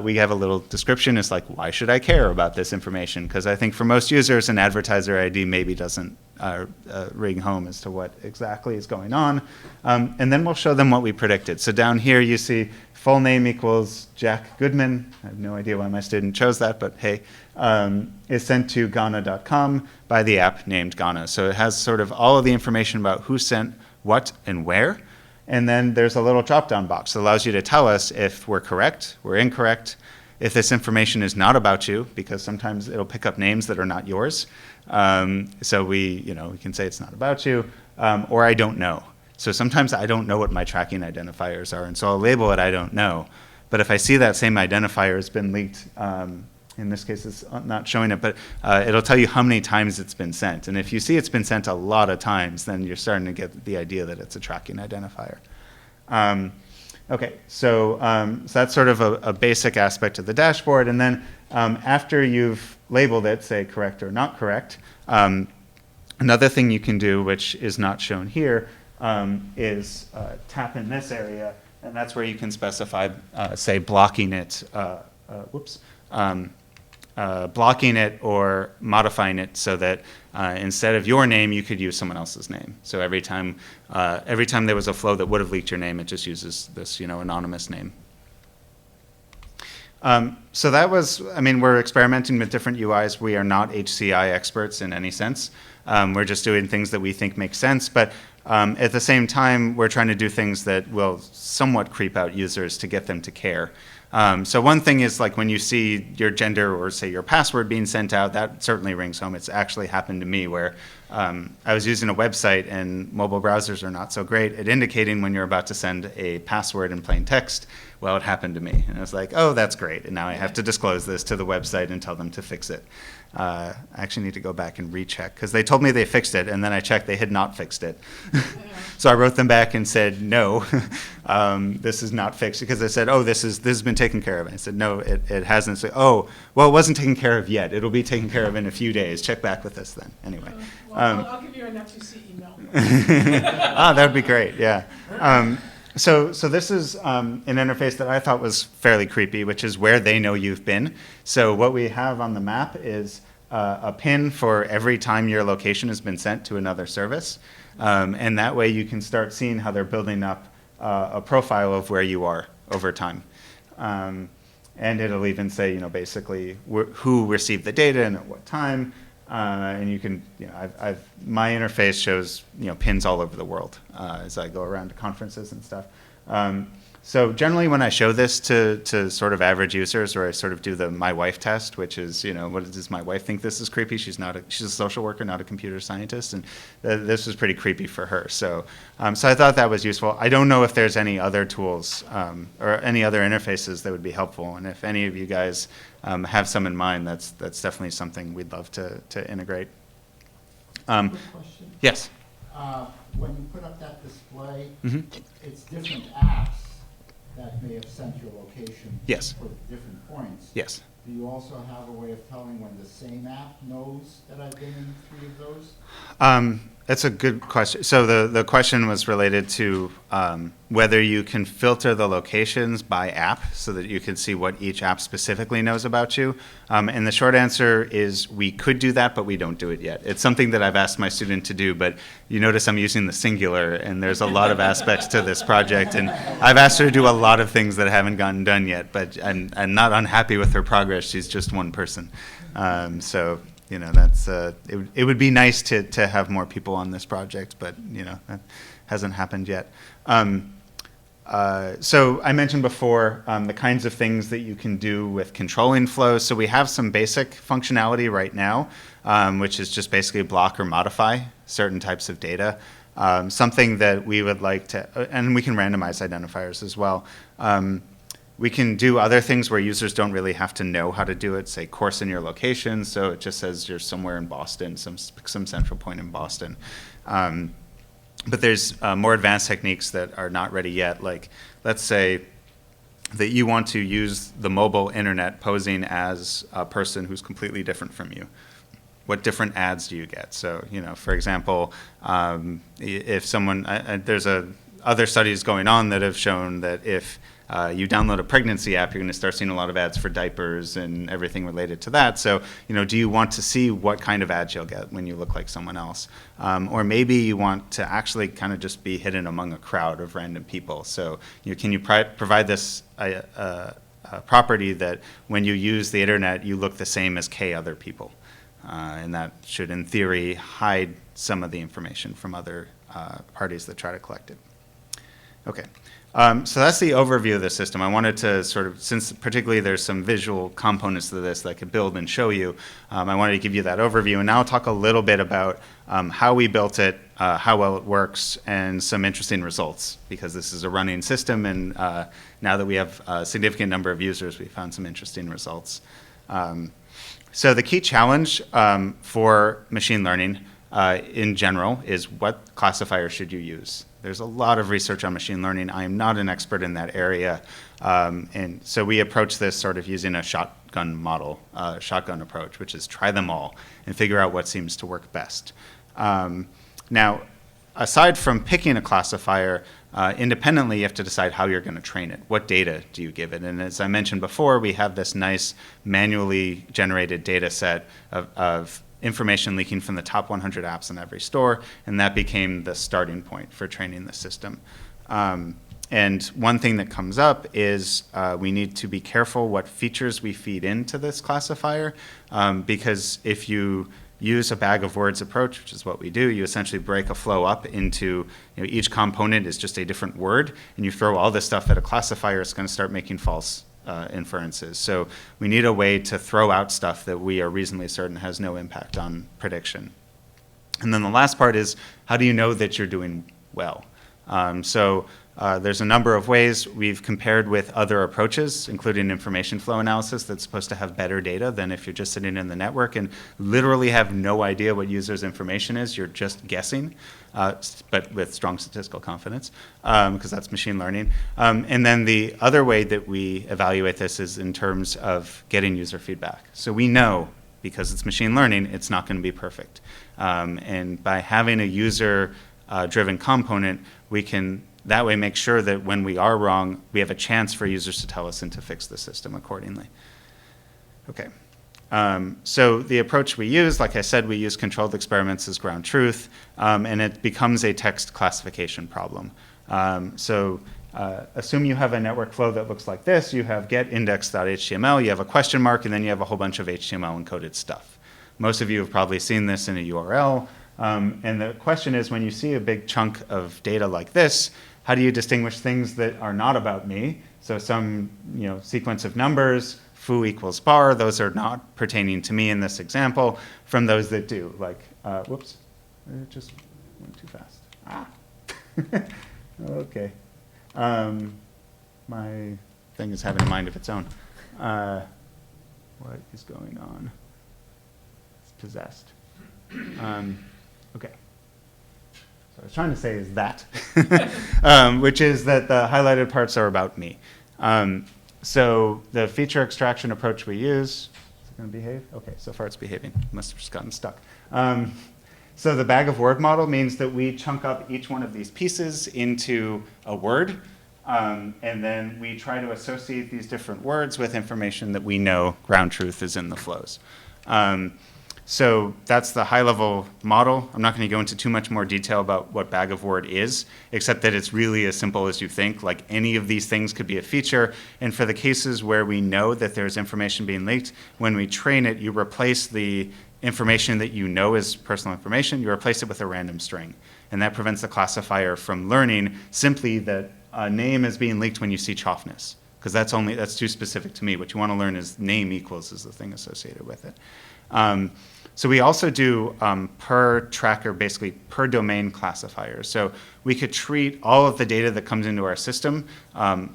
S9: we have a little description. It's like, why should I care about this information? Because I think for most users, an advertiser ID maybe doesn't ring home as to what exactly is going on. And then we'll show them what we predicted. So down here you see full name equals Jack Goodman. I have no idea why my student chose that, but hey, is sent to Ghana.com by the app named Ghana. So it has sort of all of the information about who sent what and where. And then there's a little drop-down box that allows you to tell us if we're correct, we're incorrect, if this information is not about you, because sometimes it'll pick up names that are not yours. So we can say it's not about you, or I don't know. So sometimes I don't know what my tracking identifiers are, and so I'll label it I don't know. But if I see that same identifier has been leaked, in this case it's not showing it, but it'll tell you how many times it's been sent. And if you see it's been sent a lot of times, then you're starting to get the idea that it's a tracking identifier. Okay, so that's sort of a basic aspect of the dashboard. And then after you've labeled it, say correct or not correct, another thing you can do, which is not shown here, is tap in this area, and that's where you can specify, say, blocking it, blocking it or modifying it so that instead of your name, you could use someone else's name. So every time there was a flow that would have leaked your name, it just uses this, anonymous name. So that was, we're experimenting with different UIs. We are not HCI experts in any sense. We're just doing things that we think make sense, but at the same time, we're trying to do things that will somewhat creep out users to get them to care. So one thing is like when you see your gender or say your password being sent out, that certainly rings home. It's actually happened to me where I was using a website and mobile browsers are not so great at indicating when you're about to send a password in plain text. Well, it happened to me. And I was like, oh, that's great. And now I have to disclose this to the website and tell them to fix it. I actually need to go back and recheck, because they told me they fixed it, and then I checked they had not fixed it. So I wrote them back and said, no, this is not fixed, because they said, oh, this has been taken care of. And I said, no, it hasn't. So, oh, well, it wasn't taken care of yet. It'll be taken care of in a few days. Check back with us then. Anyway.
S1: Well, I'll give you an FTC email.
S9: Ah, that would be great, yeah. So this is an interface that I thought was fairly creepy, which is where they know you've been. So what we have on the map is a pin for every time your location has been sent to another service. And that way you can start seeing how they're building up a profile of where you are over time. And it'll even say, basically who received the data and at what time. And you can, my interface shows, pins all over the world as I go around to conferences and stuff. So generally when I show this to sort of average users, or I sort of do the my wife test, which is, does my wife think this is creepy? She's a social worker, not a computer scientist, and this was pretty creepy for her. So I thought that was useful. I don't know if there's any other tools or any other interfaces that would be helpful, and if any of you guys have some in mind, that's definitely something we'd love to integrate.
S5: Quick question.
S9: Yes.
S5: When you put up that display,
S9: Mm-hmm.
S5: it's different apps that may have sent your location
S9: Yes.
S5: for different points.
S9: Yes.
S5: Do you also have a way of telling when the same app knows that I've been in 3 of those?
S9: That's a good question. So the question was related to whether you can filter the locations by app so that you can see what each app specifically knows about you. And the short answer is we could do that, but we don't do it yet. It's something that I've asked my student to do, but you notice I'm using the singular, and there's a lot of aspects to this project. And I've asked her to do a lot of things that haven't gotten done yet, but I'm not unhappy with her progress. She's just one person. So that's it would be nice to have more people on this project, but that hasn't happened yet. So I mentioned before the kinds of things that you can do with controlling flows. So we have some basic functionality right now, which is just basically block or modify certain types of data. Something that we would like to, and we can randomize identifiers as well. We can do other things where users don't really have to know how to do it, say course in your location, so it just says you're somewhere in Boston, some central point in Boston. But there's more advanced techniques that are not ready yet, like let's say that you want to use the mobile internet posing as a person who's completely different from you. What different ads do you get? So, for example, if someone, there's other studies going on that have shown that if you download a pregnancy app, you're going to start seeing a lot of ads for diapers and everything related to that. So, do you want to see what kind of ads you'll get when you look like someone else? Or maybe you want to actually kind of just be hidden among a crowd of random people. So, can you provide this property that when you use the internet, you look the same as K other people? And that should, in theory, hide some of the information from other parties that try to collect it. Okay. So that's the overview of the system. I wanted to sort of, since particularly there's some visual components to this that I could build and show you, I wanted to give you that overview. And now I'll talk a little bit about how we built it, how well it works, and some interesting results, because this is a running system, and now that we have a significant number of users, we found some interesting results. So the key challenge for machine learning in general is what classifier should you use? There's a lot of research on machine learning. I am not an expert in that area. And so we approach this sort of using a shotgun model, shotgun approach, which is try them all and figure out what seems to work best. Now, aside from picking a classifier, independently you have to decide how you're going to train it. What data do you give it? And as I mentioned before, we have this nice manually generated data set of information leaking from the top 100 apps in every store, and that became the starting point for training the system. And one thing that comes up is we need to be careful what features we feed into this classifier, because if you use a bag of words approach, which is what we do, you essentially break a flow up into, each component is just a different word, and you throw all this stuff at a classifier, it's going to start making false inferences. So we need a way to throw out stuff that we are reasonably certain has no impact on prediction. And then the last part is, how do you know that you're doing well? So There's a number of ways we've compared with other approaches, including information flow analysis that's supposed to have better data than if you're just sitting in the network and literally have no idea what users' information is. You're just guessing, but with strong statistical confidence, because that's machine learning. And then the other way that we evaluate this is in terms of getting user feedback. So we know, because it's machine learning, it's not going to be perfect. And by having a user-driven component, we can that way make sure that when we are wrong, we have a chance for users to tell us and to fix the system accordingly. Okay. So the approach we use, like I said, we use controlled experiments as ground truth, and it becomes a text classification problem. Assume you have a network flow that looks like this. You have getIndex.html, you have a question mark, and then you have a whole bunch of HTML encoded stuff. Most of you have probably seen this in a URL. And the question is, when you see a big chunk of data like this, how do you distinguish things that are not about me? So some sequence of numbers, foo equals bar, those are not pertaining to me in this example, from those that do. Like, whoops, it just went too fast. Okay. My thing is having a mind of its own. What is going on? It's possessed. Okay. So I was trying to say is that, which is that the highlighted parts are about me. So the feature extraction approach we use, is it going to behave? Okay, so far it's behaving. Must have just gotten stuck. So the bag of word model means that we chunk up each one of these pieces into a word, and then we try to associate these different words with information that we know ground truth is in the flows. So that's the high-level model. I'm not going to go into too much more detail about what bag of word is, except that it's really as simple as you think. Like, any of these things could be a feature. And for the cases where we know that there's information being leaked, when we train it, you replace the information that you know is personal information, you replace it with a random string. And that prevents the classifier from learning simply that a name is being leaked when you see Choffnes, because that's too specific to me. What you want to learn is name equals is the thing associated with it. So we also do per tracker, basically per domain classifiers. So we could treat all of the data that comes into our system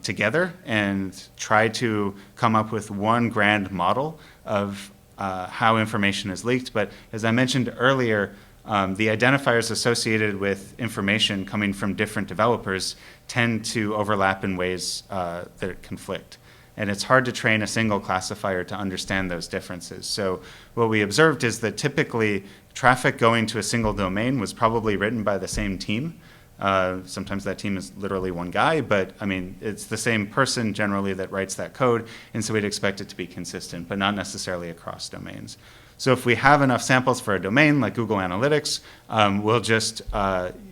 S9: together and try to come up with one grand model of how information is leaked. But as I mentioned earlier, the identifiers associated with information coming from different developers tend to overlap in ways that conflict. And it's hard to train a single classifier to understand those differences. So what we observed is that typically traffic going to a single domain was probably written by the same team. Sometimes that team is literally one guy, but I mean, it's the same person generally that writes that code, and so we'd expect it to be consistent, but not necessarily across domains. So if we have enough samples for a domain, like Google Analytics, we'll just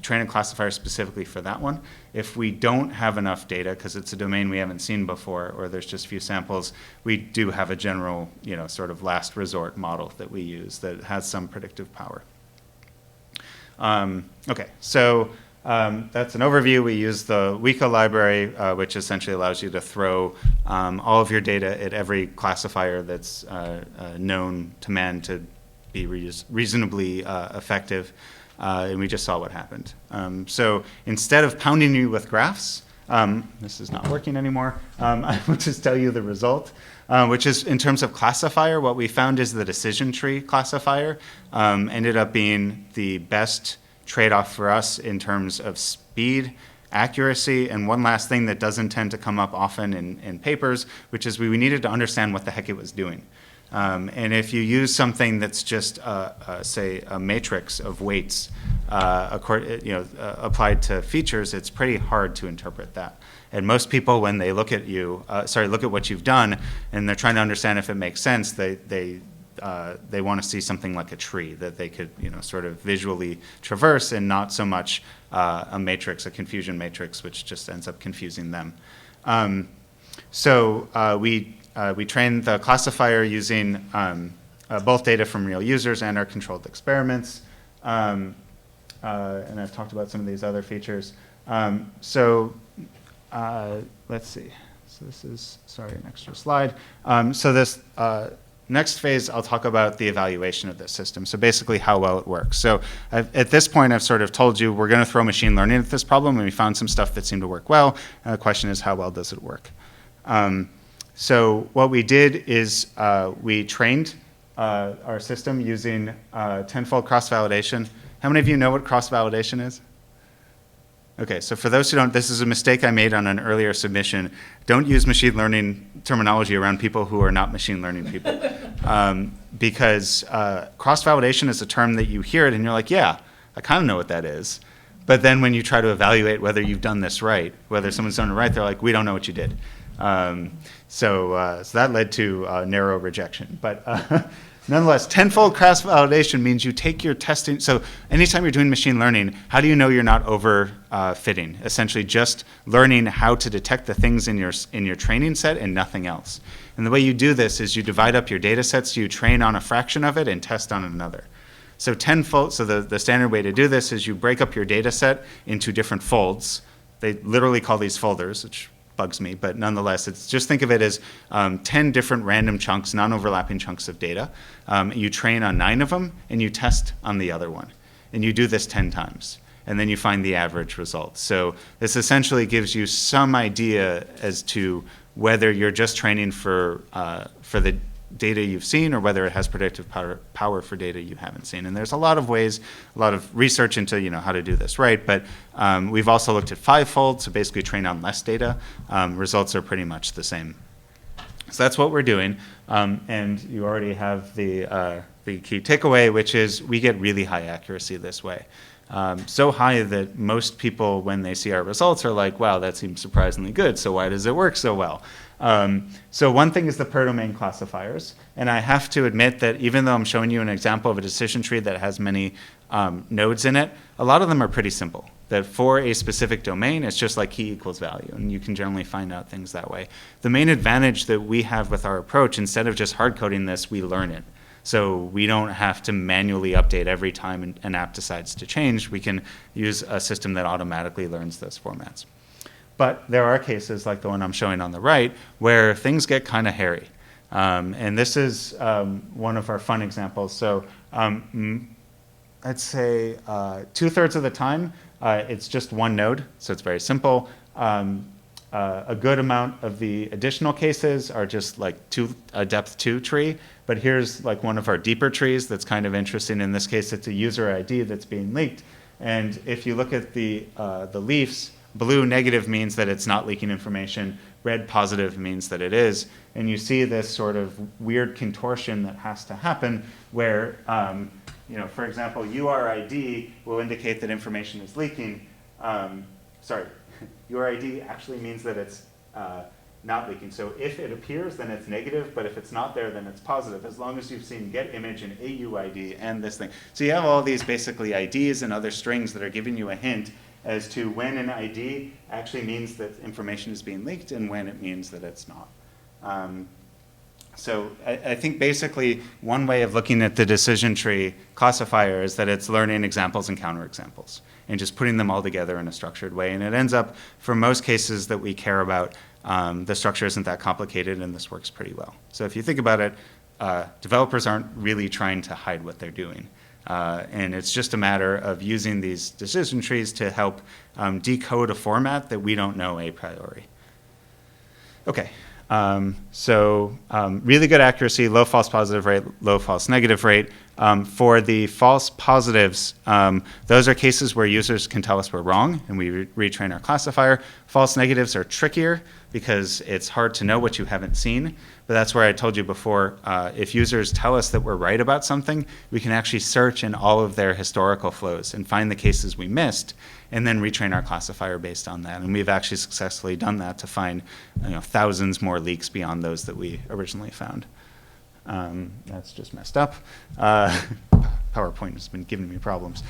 S9: train a classifier specifically for that one. If we don't have enough data, because it's a domain we haven't seen before, or there's just few samples, we do have a general, sort of last resort model that we use that has some predictive power. Okay, so that's an overview. We use the Weka library, which essentially allows you to throw all of your data at every classifier that's known to man to be reasonably effective. And we just saw what happened. So instead of pounding you with graphs, this is not working anymore, I will just tell you the result, which is in terms of classifier, what we found is the decision tree classifier ended up being the best trade-off for us in terms of speed, accuracy, and one last thing that doesn't tend to come up often in papers, which is we needed to understand what the heck it was doing. And if you use something that's just, say, a matrix of weights applied to features, it's pretty hard to interpret that. And most people, when they look at look at what you've done, and they're trying to understand if it makes sense, they want to see something like a tree that they could, sort of visually traverse, and not so much a matrix, a confusion matrix, which just ends up confusing them. We trained the classifier using both data from real users and our controlled experiments. And I've talked about some of these other features. Let's see. So this is, sorry, an extra slide. So this Next phase, I'll talk about the evaluation of this system, so basically how well it works. So at this point, I've sort of told you we're going to throw machine learning at this problem, and we found some stuff that seemed to work well. And the question is, how well does it work? So what we did is we trained our system using tenfold cross-validation. How many of you know what cross-validation is? Okay, so for those who don't, this is a mistake I made on an earlier submission. Don't use machine learning terminology around people who are not machine learning people. Because cross-validation is a term that you hear it and you're like, yeah, I kind of know what that is. But then when you try to evaluate whether you've done this right, whether someone's done it right, they're like, we don't know what you did. So that led to narrow rejection. But nonetheless, tenfold cross-validation means you take your testing. So anytime you're doing machine learning, how do you know you're not over-fitting? Essentially just learning how to detect the things in your training set and nothing else. And the way you do this is you divide up your data sets, you train on a fraction of it and test on another. So tenfold, so the standard way to do this is you break up your data set into different folds. They literally call these folders, which bugs me, but nonetheless, just think of it as 10 different random chunks, non-overlapping chunks of data. You train on 9 of them, and you test on the other one. And you do this 10 times. And then you find the average result. So this essentially gives you some idea as to whether you're just training for the data you've seen or whether it has predictive power for data you haven't seen. And there's a lot of ways, a lot of research into how to do this right, but we've also looked at 5-fold, so basically train on less data. Results are pretty much the same. So that's what we're doing, and you already have the key takeaway, which is we get really high accuracy this way. So high that most people, when they see our results, are like, wow, that seems surprisingly good, so why does it work so well? So one thing is the per domain classifiers, and I have to admit that even though I'm showing you an example of a decision tree that has many nodes in it, a lot of them are pretty simple. That for a specific domain, it's just like key equals value, and you can generally find out things that way. The main advantage that we have with our approach, instead of just hard coding this, we learn it. So we don't have to manually update every time an app decides to change. We can use a system that automatically learns those formats. But there are cases like the one I'm showing on the right where things get kind of hairy. And this is one of our fun examples. So I'd say 2/3 of the time, it's just one node, so it's very simple. A good amount of the additional cases are just like a depth 2 tree. But here's like one of our deeper trees that's kind of interesting. In this case, it's a user ID that's being leaked. And if you look at the leaves, blue negative means that it's not leaking information. Red positive means that it is. And you see this sort of weird contortion that has to happen where, for example, URID will indicate that information is leaking. URID actually means that it's not leaking. So if it appears, then it's negative, but if it's not there, then it's positive, as long as you've seen get image and AUID and this thing. So you have all these basically IDs and other strings that are giving you a hint as to when an ID actually means that information is being leaked and when it means that it's not. So I think basically one way of looking at the decision tree classifier is that it's learning examples and counterexamples and just putting them all together in a structured way. And it ends up, for most cases that we care about, the structure isn't that complicated and this works pretty well. So if you think about it, developers aren't really trying to hide what they're doing. And it's just a matter of using these decision trees to help decode a format that we don't know a priori. Okay. Really good accuracy, low false positive rate, low false negative rate. For the false positives, those are cases where users can tell us we're wrong and we retrain our classifier. False negatives are trickier because it's hard to know what you haven't seen. But that's where I told you before, if users tell us that we're right about something, we can actually search in all of their historical flows and find the cases we missed and then retrain our classifier based on that. And we've actually successfully done that to find thousands more leaks beyond those that we originally found. That's just messed up. PowerPoint has been giving me problems.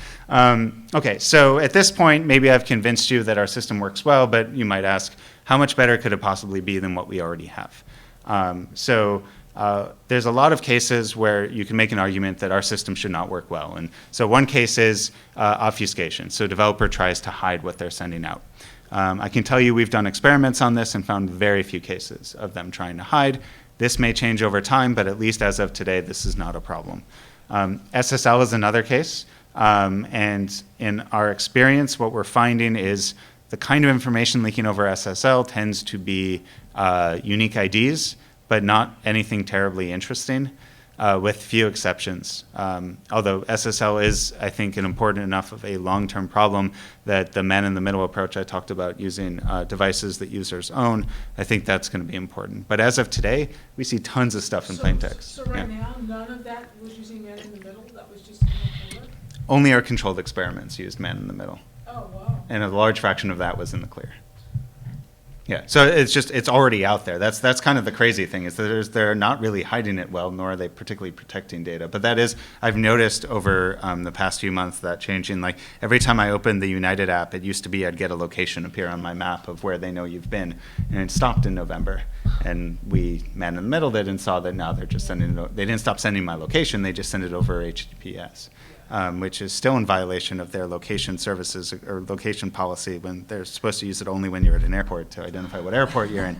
S9: Okay, so at this point, maybe I've convinced you that our system works well, but you might ask, how much better could it possibly be than what we already have? There's a lot of cases where you can make an argument that our system should not work well. And so one case is obfuscation. So a developer tries to hide what they're sending out. I can tell you we've done experiments on this and found very few cases of them trying to hide. This may change over time, but at least as of today, this is not a problem. SSL is another case, and in our experience, what we're finding is the kind of information leaking over SSL tends to be unique IDs, but not anything terribly interesting, with few exceptions. Although SSL is, I think, an important enough of a long-term problem that the man-in-the-middle approach I talked about, using devices that users own, I think that's going to be important. But as of today, we see tons of stuff in plain text.
S1: So right
S9: Yeah.
S1: now, none of that was using man in the middle, that was just in the clear?
S9: Only our controlled experiments used man-in-the-middle.
S1: Oh, wow.
S9: And a large fraction of that was in the clear. Yeah, so it's already out there. That's kind of the crazy thing, is that they're not really hiding it well, nor are they particularly protecting data. But that is, I've noticed over the past few months that changing. Like every time I open the United app, it used to be I'd get a location appear on my map of where they know you've been, and it stopped in November. And we man in the middle did and saw that now they're just sending it. They didn't stop sending my location; they just send it over HTTPS. Which is still in violation of their location services or location policy, when they're supposed to use it only when you're at an airport to identify what airport you're in.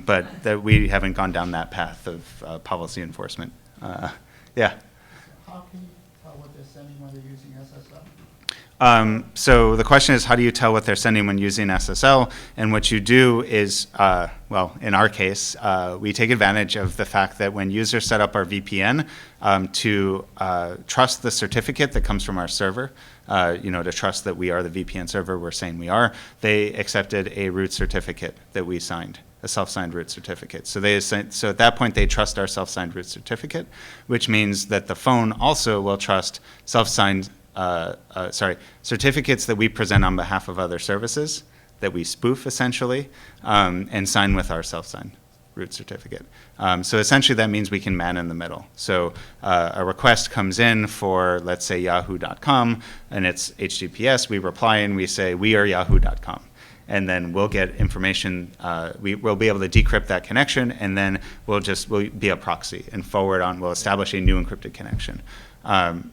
S9: But that we haven't gone down that path of policy enforcement. Yeah.
S5: How can you tell what they're sending when they're using SSL?
S9: So the question is, how do you tell what they're sending when using SSL? And what you do is, well, in our case, we take advantage of the fact that when users set up our VPN to trust the certificate that comes from our server, to trust that we are the VPN server we're saying we are, they accepted a root certificate that we signed, a self-signed root certificate. So at that point, they trust our self-signed root certificate, which means that the phone also will trust self-signed certificates that we present on behalf of other services that we spoof, essentially, and sign with our self-signed root certificate. So essentially that means we can man in the middle. So a request comes in for, let's say, yahoo.com, and it's HTTPS. We reply and we say, we are yahoo.com. And then we'll get information, we'll be able to decrypt that connection, and then we'll be a proxy and we'll establish a new encrypted connection.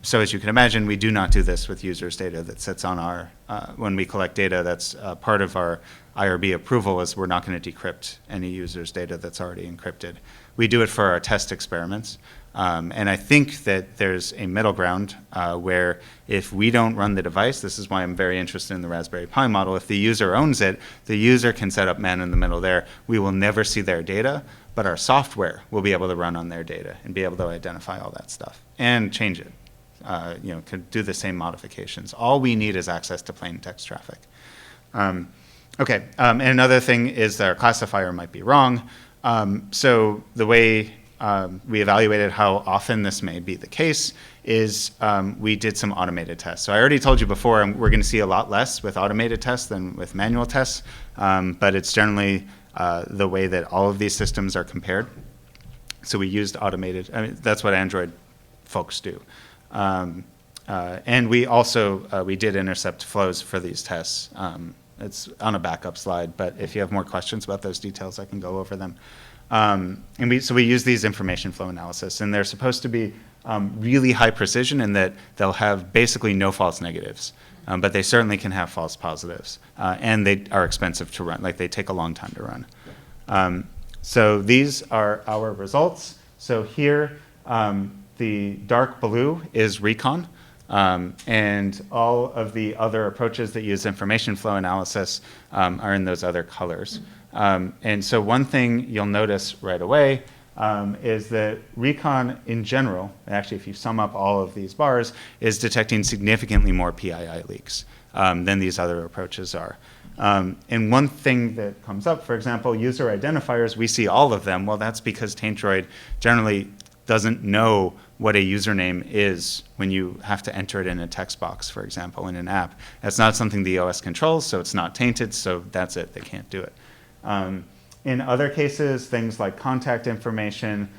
S9: So as you can imagine, we do not do this with users' data that sits on our, when we collect data that's part of our IRB approval, is we're not going to decrypt any user's data that's already encrypted. We do it for our test experiments. And I think that there's a middle ground where if we don't run the device, this is why I'm very interested in the Raspberry Pi model, if the user owns it, the user can set up man in the middle there. We will never see their data, but our software will be able to run on their data and be able to identify all that stuff and change it. Could do the same modifications. All we need is access to plain text traffic. Okay, and another thing is that our classifier might be wrong. So the way we evaluated how often this may be the case is we did some automated tests. So I already told you before, we're going to see a lot less with automated tests than with manual tests, but it's generally the way that all of these systems are compared. So we used automated, that's what Android folks do. And we also, we did intercept flows for these tests. It's on a backup slide, but if you have more questions about those details, I can go over them. So we use these information flow analysis, and they're supposed to be really high precision in that they'll have basically no false negatives, but they certainly can have false positives. And they are expensive to run, like they take a long time to run. So these are our results. So here, the dark blue is recon, and all of the other approaches that use information flow analysis are in those other colors. And so one thing you'll notice right away is that recon in general, actually if you sum up all of these bars, is detecting significantly more PII leaks than these other approaches are. And one thing that comes up, for example, user identifiers, we see all of them. Well, that's because Taintdroid generally doesn't know what a username is when you have to enter it in a text box, for example, in an app. That's not something the OS controls, so it's not tainted, so that's it, they can't do it. In other cases, things like contact information,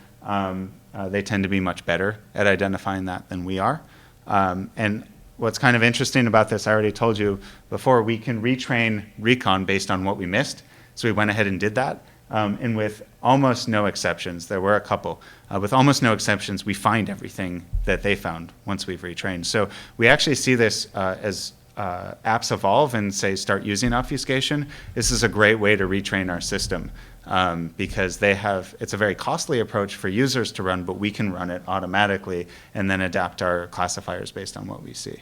S9: they tend to be much better at identifying that than we are. And what's kind of interesting about this, I already told you before, we can retrain recon based on what we missed. So we went ahead and did that. And with almost no exceptions, there were a couple, with almost no exceptions, we find everything that they found once we've retrained. So we actually see this as apps evolve and say start using obfuscation. This is a great way to retrain our system because it's a very costly approach for users to run, but we can run it automatically and then adapt our classifiers based on what we see.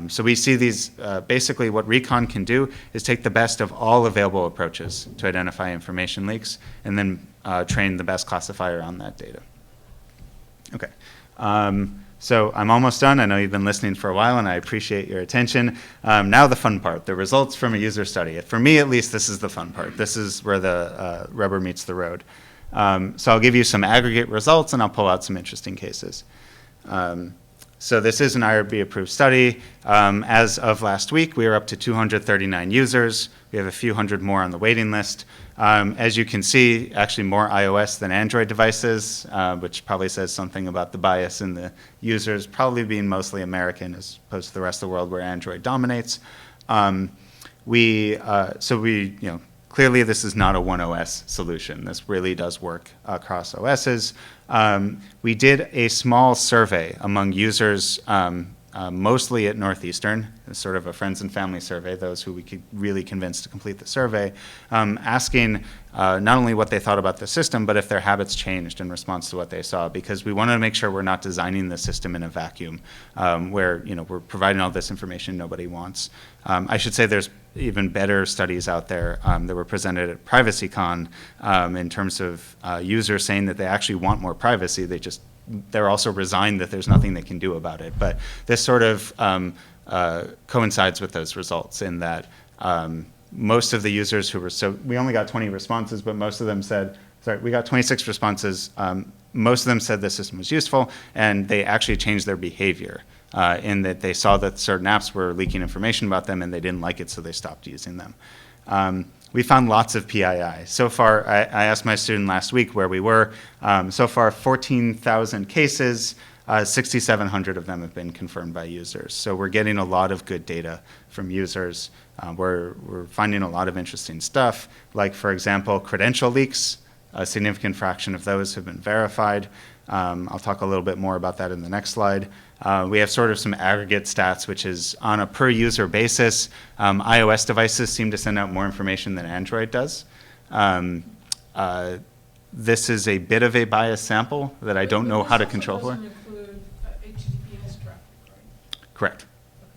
S9: So we see these, basically what Recon can do is take the best of all available approaches to identify information leaks and then train the best classifier on that data. Okay. So I'm almost done. I know you've been listening for a while, and I appreciate your attention. Now the fun part, the results from a user study. For me, at least, this is the fun part. This is where the rubber meets the road. So I'll give you some aggregate results, and I'll pull out some interesting cases. So this is an IRB-approved study. As of last week, we are up to 239 users. We have a few hundred more on the waiting list. As you can see, actually more iOS than Android devices, which probably says something about the bias in the users, probably being mostly American as opposed to the rest of the world where Android dominates. Clearly this is not a one OS solution. This really does work across OSs. We did a small survey among users, mostly at Northeastern, sort of a friends and family survey, those who we could really convince to complete the survey, asking not only what they thought about the system, but if their habits changed in response to what they saw, because we wanted to make sure we're not designing the system in a vacuum, where we're providing all this information nobody wants. I should say there's even better studies out there that were presented at PrivacyCon in terms of users saying that they actually want more privacy. They're also resigned that there's nothing they can do about it. But this sort of coincides with those results in that most of the users who were, so we only got 20 responses, but most of them said, we got 26 responses. Most of them said the system was useful, and they actually changed their behavior in that they saw that certain apps were leaking information about them and they didn't like it, so they stopped using them. We found lots of PII. So far, I asked my student last week where we were. So far, 14,000 cases, 6,700 of them have been confirmed by users. So we're getting a lot of good data from users. We're finding a lot of interesting stuff, like, for example, credential leaks. A significant fraction of those have been verified. I'll talk a little bit more about that in the next slide. We have sort of some aggregate stats, which is on a per user basis. iOS devices seem to send out more information than Android does. This is a bit of a biased sample that I don't know how to control for.
S1: This also doesn't include HTTPS traffic, right?
S9: Correct.
S1: Okay.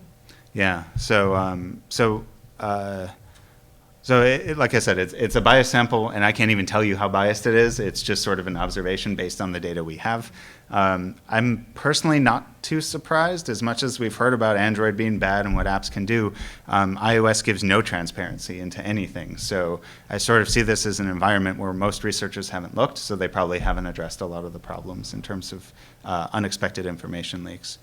S9: Yeah. Like I said, it's a biased sample, and I can't even tell you how biased it is. It's just sort of an observation based on the data we have. I'm personally not too surprised. As much as we've heard about Android being bad and what apps can do, iOS gives no transparency into anything. So I sort of see this as an environment where most researchers haven't looked, so they probably haven't addressed a lot of the problems in terms of unexpected information leaks.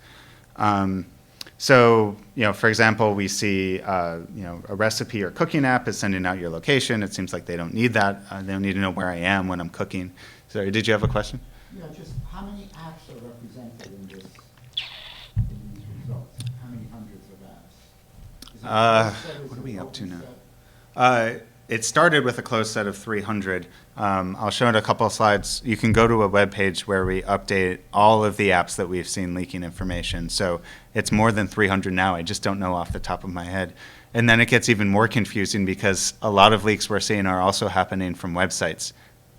S9: So, for example, we see, a recipe or cooking app is sending out your location. It seems like they don't need that. They don't need to know where I am when I'm cooking. Sorry, did you have a question?
S5: Yeah, just how many apps are represented in these results? How many hundreds of apps?
S9: What are we up to now? It started with a closed set of 300. I'll show it a couple of slides. You can go to a web page where we update all of the apps that we've seen leaking information. So it's more than 300 now. I just don't know off the top of my head. And then it gets even more confusing because a lot of leaks we're seeing are also happening from websites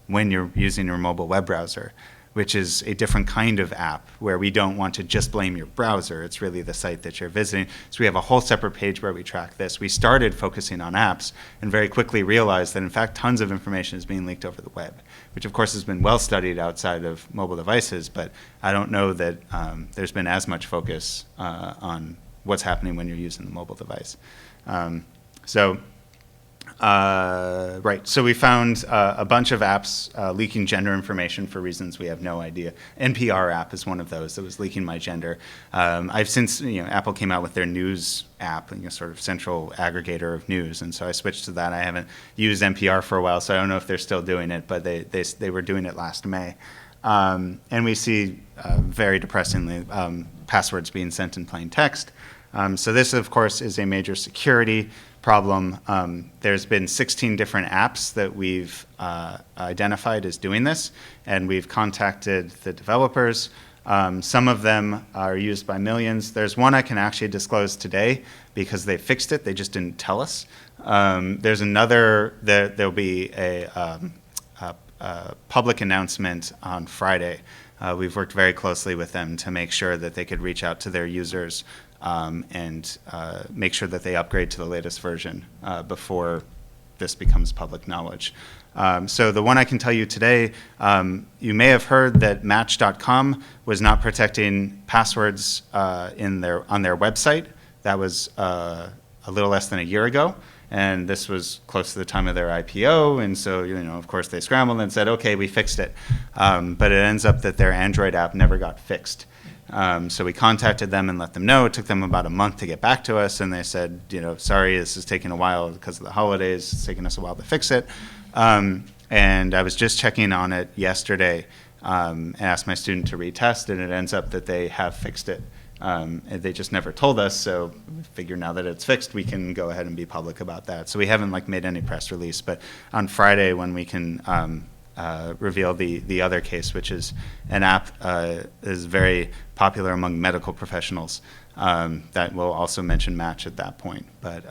S9: when you're using your mobile web browser, which is a different kind of app where we don't want to just blame your browser. It's really the site that you're visiting. So we have a whole separate page where we track this. We started focusing on apps and very quickly realized that, in fact, tons of information is being leaked over the web, which, of course, has been well studied outside of mobile devices. But I don't know that there's been as much focus on what's happening when you're using the mobile device. Right, so we found a bunch of apps leaking gender information for reasons we have no idea. NPR app is one of those that was leaking my gender. I've since, Apple came out with their news app, sort of central aggregator of news, and so I switched to that. I haven't used NPR for a while, so I don't know if they're still doing it, but they were doing it last May. And we see, very depressingly, passwords being sent in plain text. So this, of course, is a major security problem. There's been 16 different apps that we've identified as doing this, and we've contacted the developers. Some of them are used by millions. There's one I can actually disclose today because they fixed it. They just didn't tell us. There's another, there'll be public announcement on Friday. We've worked very closely with them to make sure that they could reach out to their users and make sure that they upgrade to the latest version before this becomes public knowledge. So the one I can tell you today, you may have heard that Match.com was not protecting passwords on their website. That was a little less than a year ago. And this was close to the time of their IPO, and so, of course, they scrambled and said, okay, we fixed it. But it ends up that their Android app never got fixed. So we contacted them and let them know. It took them about a month to get back to us, and they said, sorry, this is taking a while because of the holidays. It's taking us a while to fix it. And I was just checking on it yesterday and asked my student to retest, and it ends up that they have fixed it. They just never told us, so we figure now that it's fixed, we can go ahead and be public about that. So we haven't made any press release, but on Friday when we can reveal the other case, which is an app is very popular among medical professionals, that will also mention Match at that point. But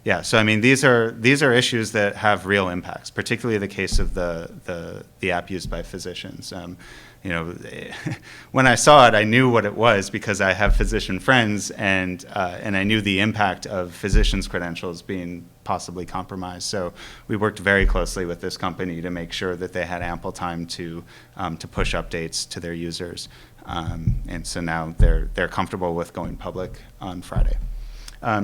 S9: yeah, so I mean, these are issues that have real impacts, particularly the case of the app used by physicians. When I saw it, I knew what it was because I have physician friends, and I knew the impact of physicians' credentials being possibly compromised. So we worked very closely with this company to make sure that they had ample time to push updates to their users, and so now they're comfortable with going public on Friday.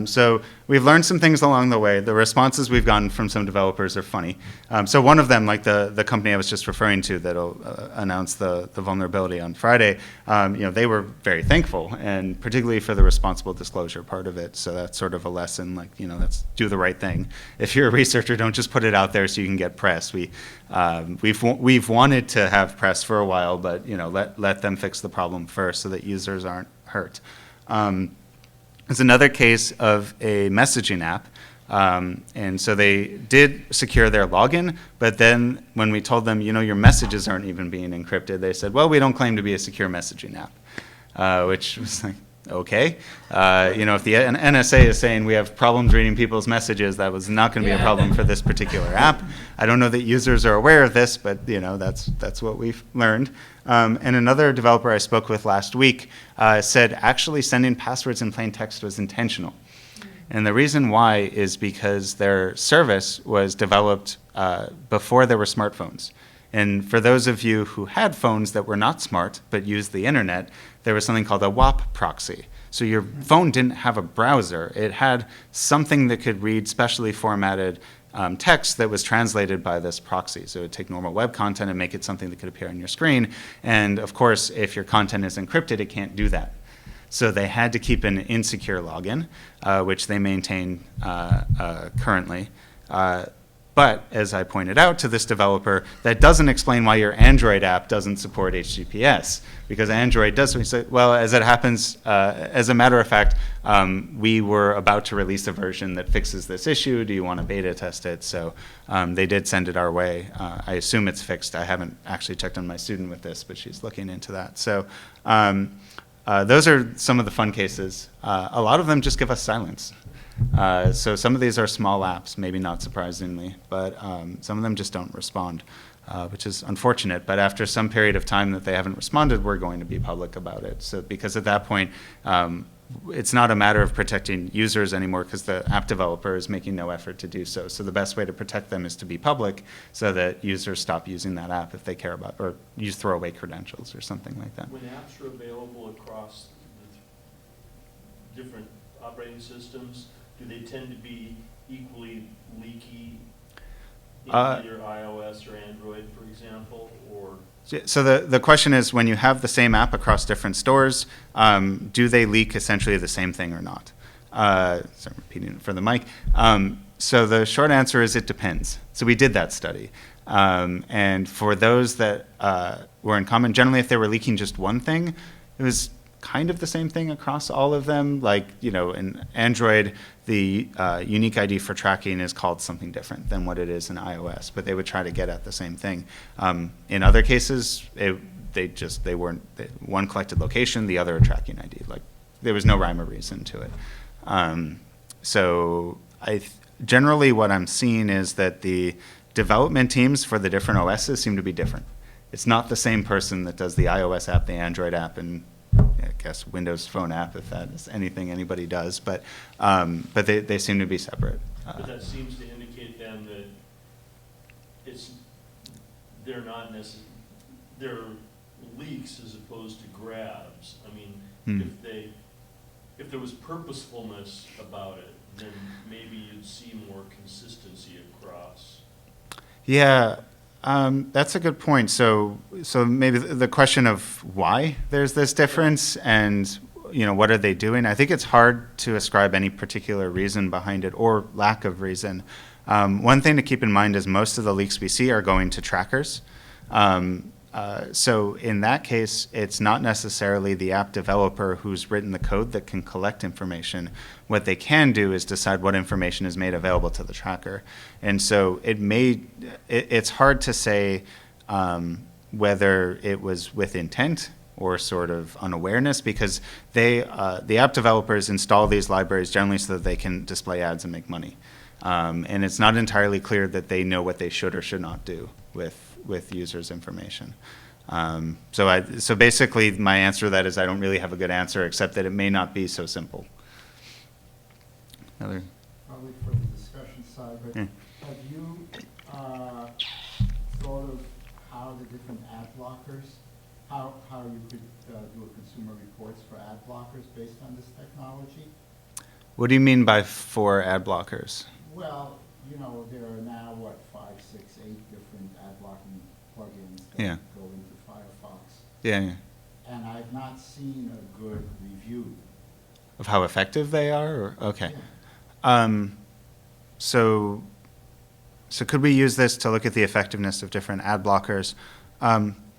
S9: So we've learned some things along the way. The responses we've gotten from some developers are funny. So one of them, like the company I was just referring to that'll announce the vulnerability on Friday, they were very thankful, and particularly for the responsible disclosure part of it. So that's sort of a lesson, let's do the right thing. If you're a researcher, don't just put it out there so you can get press. We've wanted to have press for a while, but let them fix the problem first so that users aren't hurt. There's another case of a messaging app, and so they did secure their login, but then when we told them, your messages aren't even being encrypted, they said, well, we don't claim to be a secure messaging app, which was like, okay. If the NSA is saying we have problems reading people's messages, that was not going to be a problem for this particular app. I don't know that users are aware of this, but that's what we've learned. And another developer I spoke with last week said actually sending passwords in plain text was intentional. And the reason why is because their service was developed before there were smartphones. And for those of you who had phones that were not smart but used the internet, there was something called a WAP proxy. So your phone didn't have a browser. It had something that could read specially formatted text that was translated by this proxy. So it would take normal web content and make it something that could appear on your screen. And of course, if your content is encrypted, it can't do that. So they had to keep an insecure login, which they maintain currently. But as I pointed out to this developer, that doesn't explain why your Android app doesn't support HTTPS, because Android does. We say, well, as it happens, as a matter of fact, we were about to release a version that fixes this issue. Do you want to beta test it? So they did send it our way. I assume it's fixed. I haven't actually checked on my student with this, but she's looking into that. So those are some of the fun cases. A lot of them just give us silence. So some of these are small apps, maybe not surprisingly, but some of them just don't respond, which is unfortunate. But after some period of time that they haven't responded, we're going to be public about it. So because at that point, it's not a matter of protecting users anymore because the app developer is making no effort to do so. So the best way to protect them is to be public so that users stop using that app if they care about, or use throwaway credentials or something like that.
S3: When apps are available across the different operating systems, do they tend to be equally leaky in either iOS or Android, for example, or?
S9: So the question is, when you have the same app across different stores, do they leak essentially the same thing or not? So I'm repeating it for the mic. So the short answer is it depends. So we did that study. And for those that were in common, generally if they were leaking just one thing, it was kind of the same thing across all of them. Like, in Android, the unique ID for tracking is called something different than what it is in iOS, but they would try to get at the same thing. In other cases, they weren't, one collected location, the other a tracking ID. Like, there was no rhyme or reason to it. So generally what I'm seeing is that the development teams for the different OSs seem to be different. It's not the same person that does the iOS app, the Android app, and I guess Windows Phone app, if that is anything anybody does, but they seem to be separate.
S3: But that seems to indicate then that they're not they're leaks as opposed to grabs. I mean, if there was purposefulness about it, then maybe you'd see more consistency across.
S9: Yeah, that's a good point. So maybe the question of why there's this difference and, what are they doing? I think it's hard to ascribe any particular reason behind it or lack of reason. One thing to keep in mind is most of the leaks we see are going to trackers. So in that case, it's not necessarily the app developer who's written the code that can collect information. What they can do is decide what information is made available to the tracker. And so it's hard to say whether it was with intent or sort of unawareness, because the app developers install these libraries generally so that they can display ads and make money. And it's not entirely clear that they know what they should or should not do with users' information. So basically my answer to that is I don't really have a good answer, except that it may not be so simple.
S5: Probably for the discussion side, but
S9: Yeah.
S5: have you thought of how the different ad blockers, how you could do a consumer reports for ad blockers based on this technology?
S9: What do you mean by for ad blockers?
S5: Well, there are now, 5, 6, 8 different ad blocking plugins that
S9: Yeah.
S5: go into Firefox.
S9: Yeah.
S5: And I've not seen a good review.
S9: Of how effective they are? Or, okay.
S5: Yeah.
S9: So could we use this to look at the effectiveness of different ad blockers?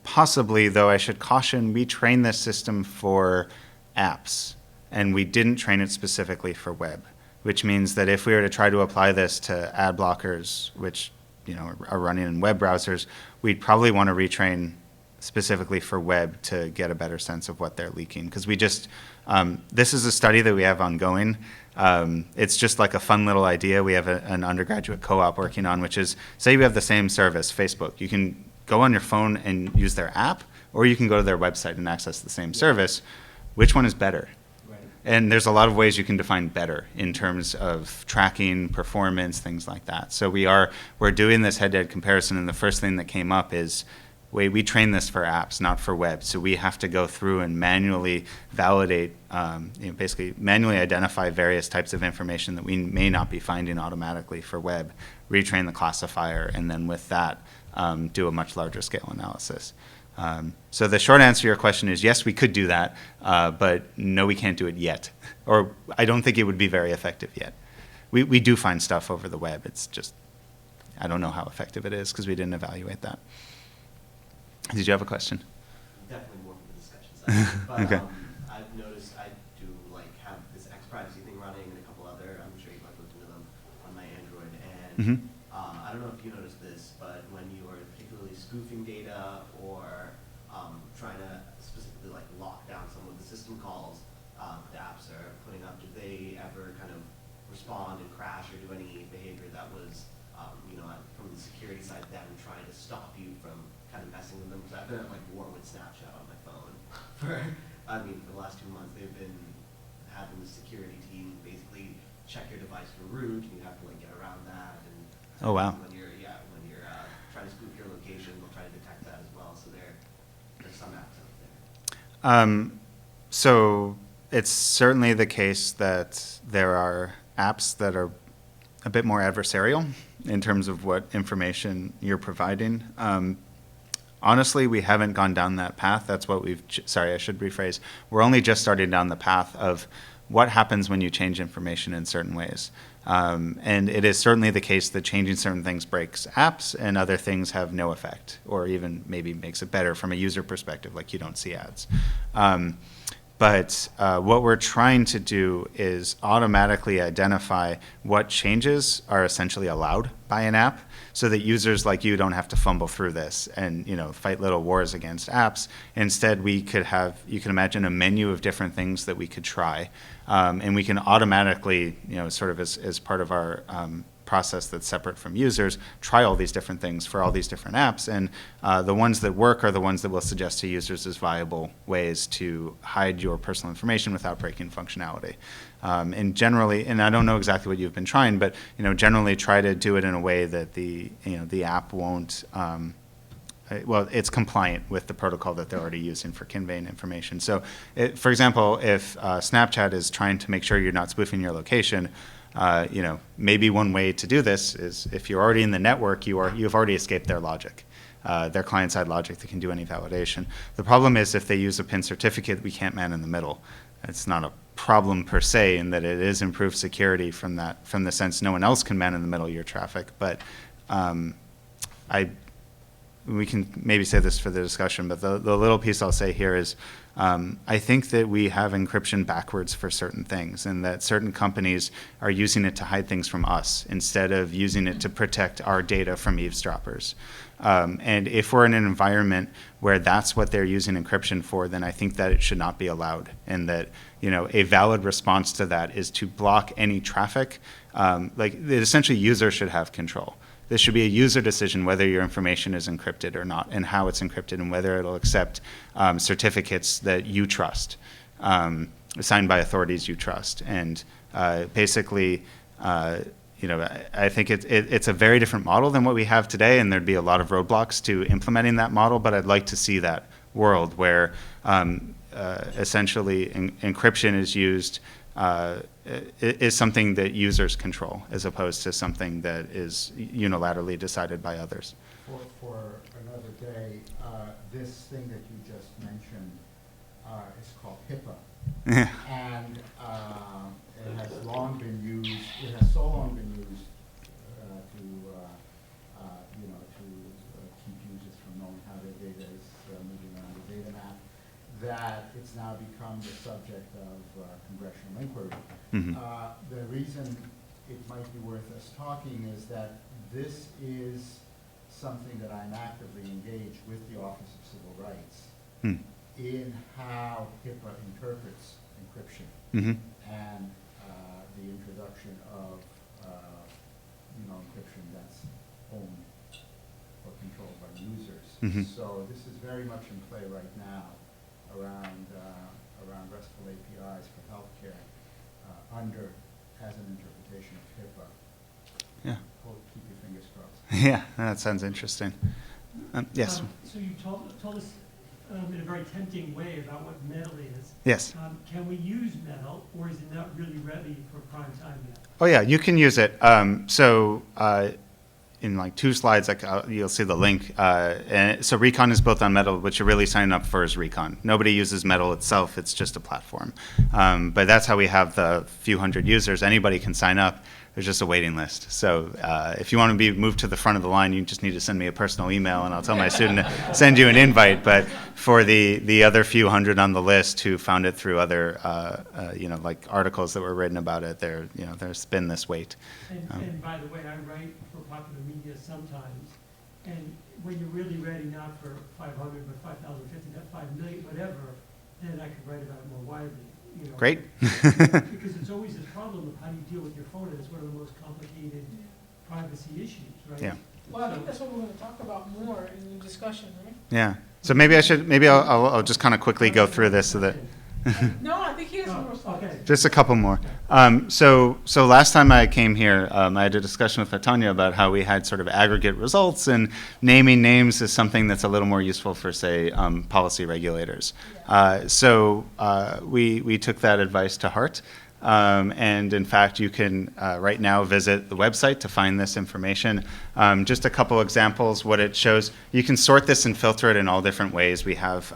S9: Possibly, though I should caution, we train this system for apps, and we didn't train it specifically for web, which means that if we were to try to apply this to ad blockers, which are running in web browsers, we'd probably want to retrain specifically for web to get a better sense of what they're leaking. Because this is a study that we have ongoing. It's just like a fun little idea we have an undergraduate co-op working on, which is, say you have the same service, Facebook. You can go on your phone and use their app, or you can go to their website and access the same service. Which one is better?
S5: Right.
S9: And there's a lot of ways you can define better in terms of tracking, performance, things like that. So we're doing this head-to-head comparison, and the first thing that came up is, we train this for apps, not for web. So we have to go through and manually validate, basically manually identify various types of information that we may not be finding automatically for web, retrain the classifier, and then with that, do a much larger scale analysis. So the short answer to your question is yes, we could do that, but no, we can't do it yet. Or I don't think it would be very effective yet. We do find stuff over the web. It's just, I don't know how effective it is because we didn't evaluate that. Did you have a question?
S10: Definitely more for the discussion side. But
S9: Okay.
S10: I've noticed I do have this X privacy thing running and a couple other. I'm sure you've looked into them on my Android. And
S9: Mhm.
S10: I don't know if you noticed this, but when you are particularly spoofing data or trying to specifically lock down some of the system calls the apps are putting up, do they ever kind of respond and crash or do any behavior that was from the security side then trying to stop you from kind of messing with them? Because I've been at war with Snapchat on my phone for the last 2 months. They've been having the security team basically check your device for root, and you have to get around that. And
S9: Oh, wow.
S10: When you're trying to spoof your location, they'll try to detect that as well. So there's some apps out there.
S9: So it's certainly the case that there are apps that are a bit more adversarial in terms of what information you're providing. Honestly, we haven't gone down that path. That's what sorry, I should rephrase. We're only just starting down the path of what happens when you change information in certain ways. And it is certainly the case that changing certain things breaks apps and other things have no effect, or even maybe makes it better from a user perspective, like you don't see ads. But what we're trying to do is automatically identify what changes are essentially allowed by an app so that users like you don't have to fumble through this and fight little wars against apps. Instead, you can imagine a menu of different things that we could try. And we can automatically, sort of as part of our process that's separate from users, try all these different things for all these different apps, and the ones that work are the ones that will suggest to users as viable ways to hide your personal information without breaking functionality. And generally, and I don't know exactly what you've been trying, but generally try to do it in a way that the app won't. Well, it's compliant with the protocol that they're already using for conveying information. So, for example, if Snapchat is trying to make sure you're not spoofing your location, maybe one way to do this is if you're already in the network, you've already escaped their logic, their client-side logic that can do any validation. The problem is if they use a PIN certificate, we can't man in the middle. It's not a problem per se in that it is improved security from the sense no one else can man in the middle of your traffic, but we can maybe say this for the discussion, but the little piece I'll say here is I think that we have encryption backwards for certain things, and that certain companies are using it to hide things from us instead of using it to protect our data from eavesdroppers. And if we're in an environment where that's what they're using encryption for, then I think that it should not be allowed, and that a valid response to that is to block any traffic. Essentially, users should have control. This should be a user decision whether your information is encrypted or not, and how it's encrypted, and whether it'll accept certificates that you trust, signed by authorities you trust. And basically, I think it's a very different model than what we have today, and there'd be a lot of roadblocks to implementing that model, but I'd like to see that world where essentially encryption is used is something that users control, as opposed to something that is unilaterally decided by others.
S5: For another day, this thing that you just mentioned is called HIPAA, and it has long been used. It has so long been used to keep users from knowing how their data is moving around the data map, that it's now become the subject of congressional inquiry.
S9: Mm-hmm.
S5: The reason it might be worth us talking is that this is something that I'm actively engaged with the Office of Civil Rights in how HIPAA interprets encryption and the introduction of encryption that's owned or controlled by users. So this is very much in play right now around RESTful APIs for healthcare as an interpretation of HIPAA.
S9: Yeah.
S5: Keep your fingers crossed.
S9: Yeah, that sounds interesting. Yes.
S7: So you told us in a very tempting way about what metal is.
S9: Yes.
S7: Can we use metal, or is it not really ready for prime time yet?
S9: Oh yeah, you can use it. In like 2 slides, you'll see the link. And so Recon is built on Metal. What you're really signing up for is Recon. Nobody uses Metal itself. It's just a platform. But that's how we have the few hundred users. Anybody can sign up. There's just a waiting list. So if you want to be moved to the front of the line, you just need to send me a personal email, and I'll tell my student to send you an invite. But for the other few hundred on the list who found it through other, like articles that were written about it, there's been this wait.
S7: And by the way, I write for popular media sometimes, and when you're really ready, not for 500, but 5,000, 50, 5 million, whatever, then I could write about it more widely.
S9: Great.
S7: Because it's always this problem of how do you deal with your phone, and it's one of the most complicated privacy issues, right?
S9: Yeah.
S1: Well, I think that's what we're gonna talk about more in the discussion, right?
S9: Yeah. So maybe I'll just kind of quickly go through this so that.
S1: No, I think he has more stuff.
S7: Okay.
S9: Just a couple more. So last time I came here, I had a discussion with Tanya about how we had sort of aggregate results, and naming names is something that's a little more useful for, say, policy regulators. So we took that advice to heart. And in fact, you can right now visit the website to find this information. Just a couple examples, what it shows. You can sort this and filter it in all different ways. We have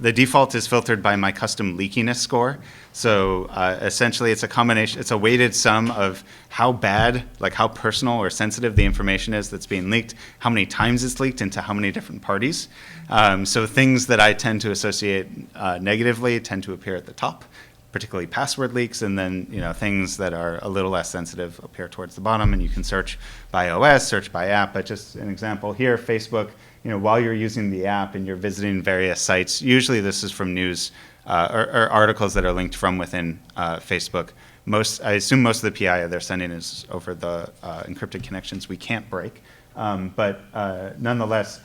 S9: the default is filtered by my custom leakiness score. So essentially, it's a combination. It's a weighted sum of how bad, like how personal or sensitive the information is that's being leaked, how many times it's leaked, into how many different parties. So things that I tend to associate negatively tend to appear at the top, particularly password leaks, and then things that are a little less sensitive appear towards the bottom. And you can search by OS, search by app. But just an example here, Facebook. While you're using the app and you're visiting various sites, usually this is from news or articles that are linked from within Facebook. I assume most of the PI they're sending is over the encrypted connections we can't break. But nonetheless,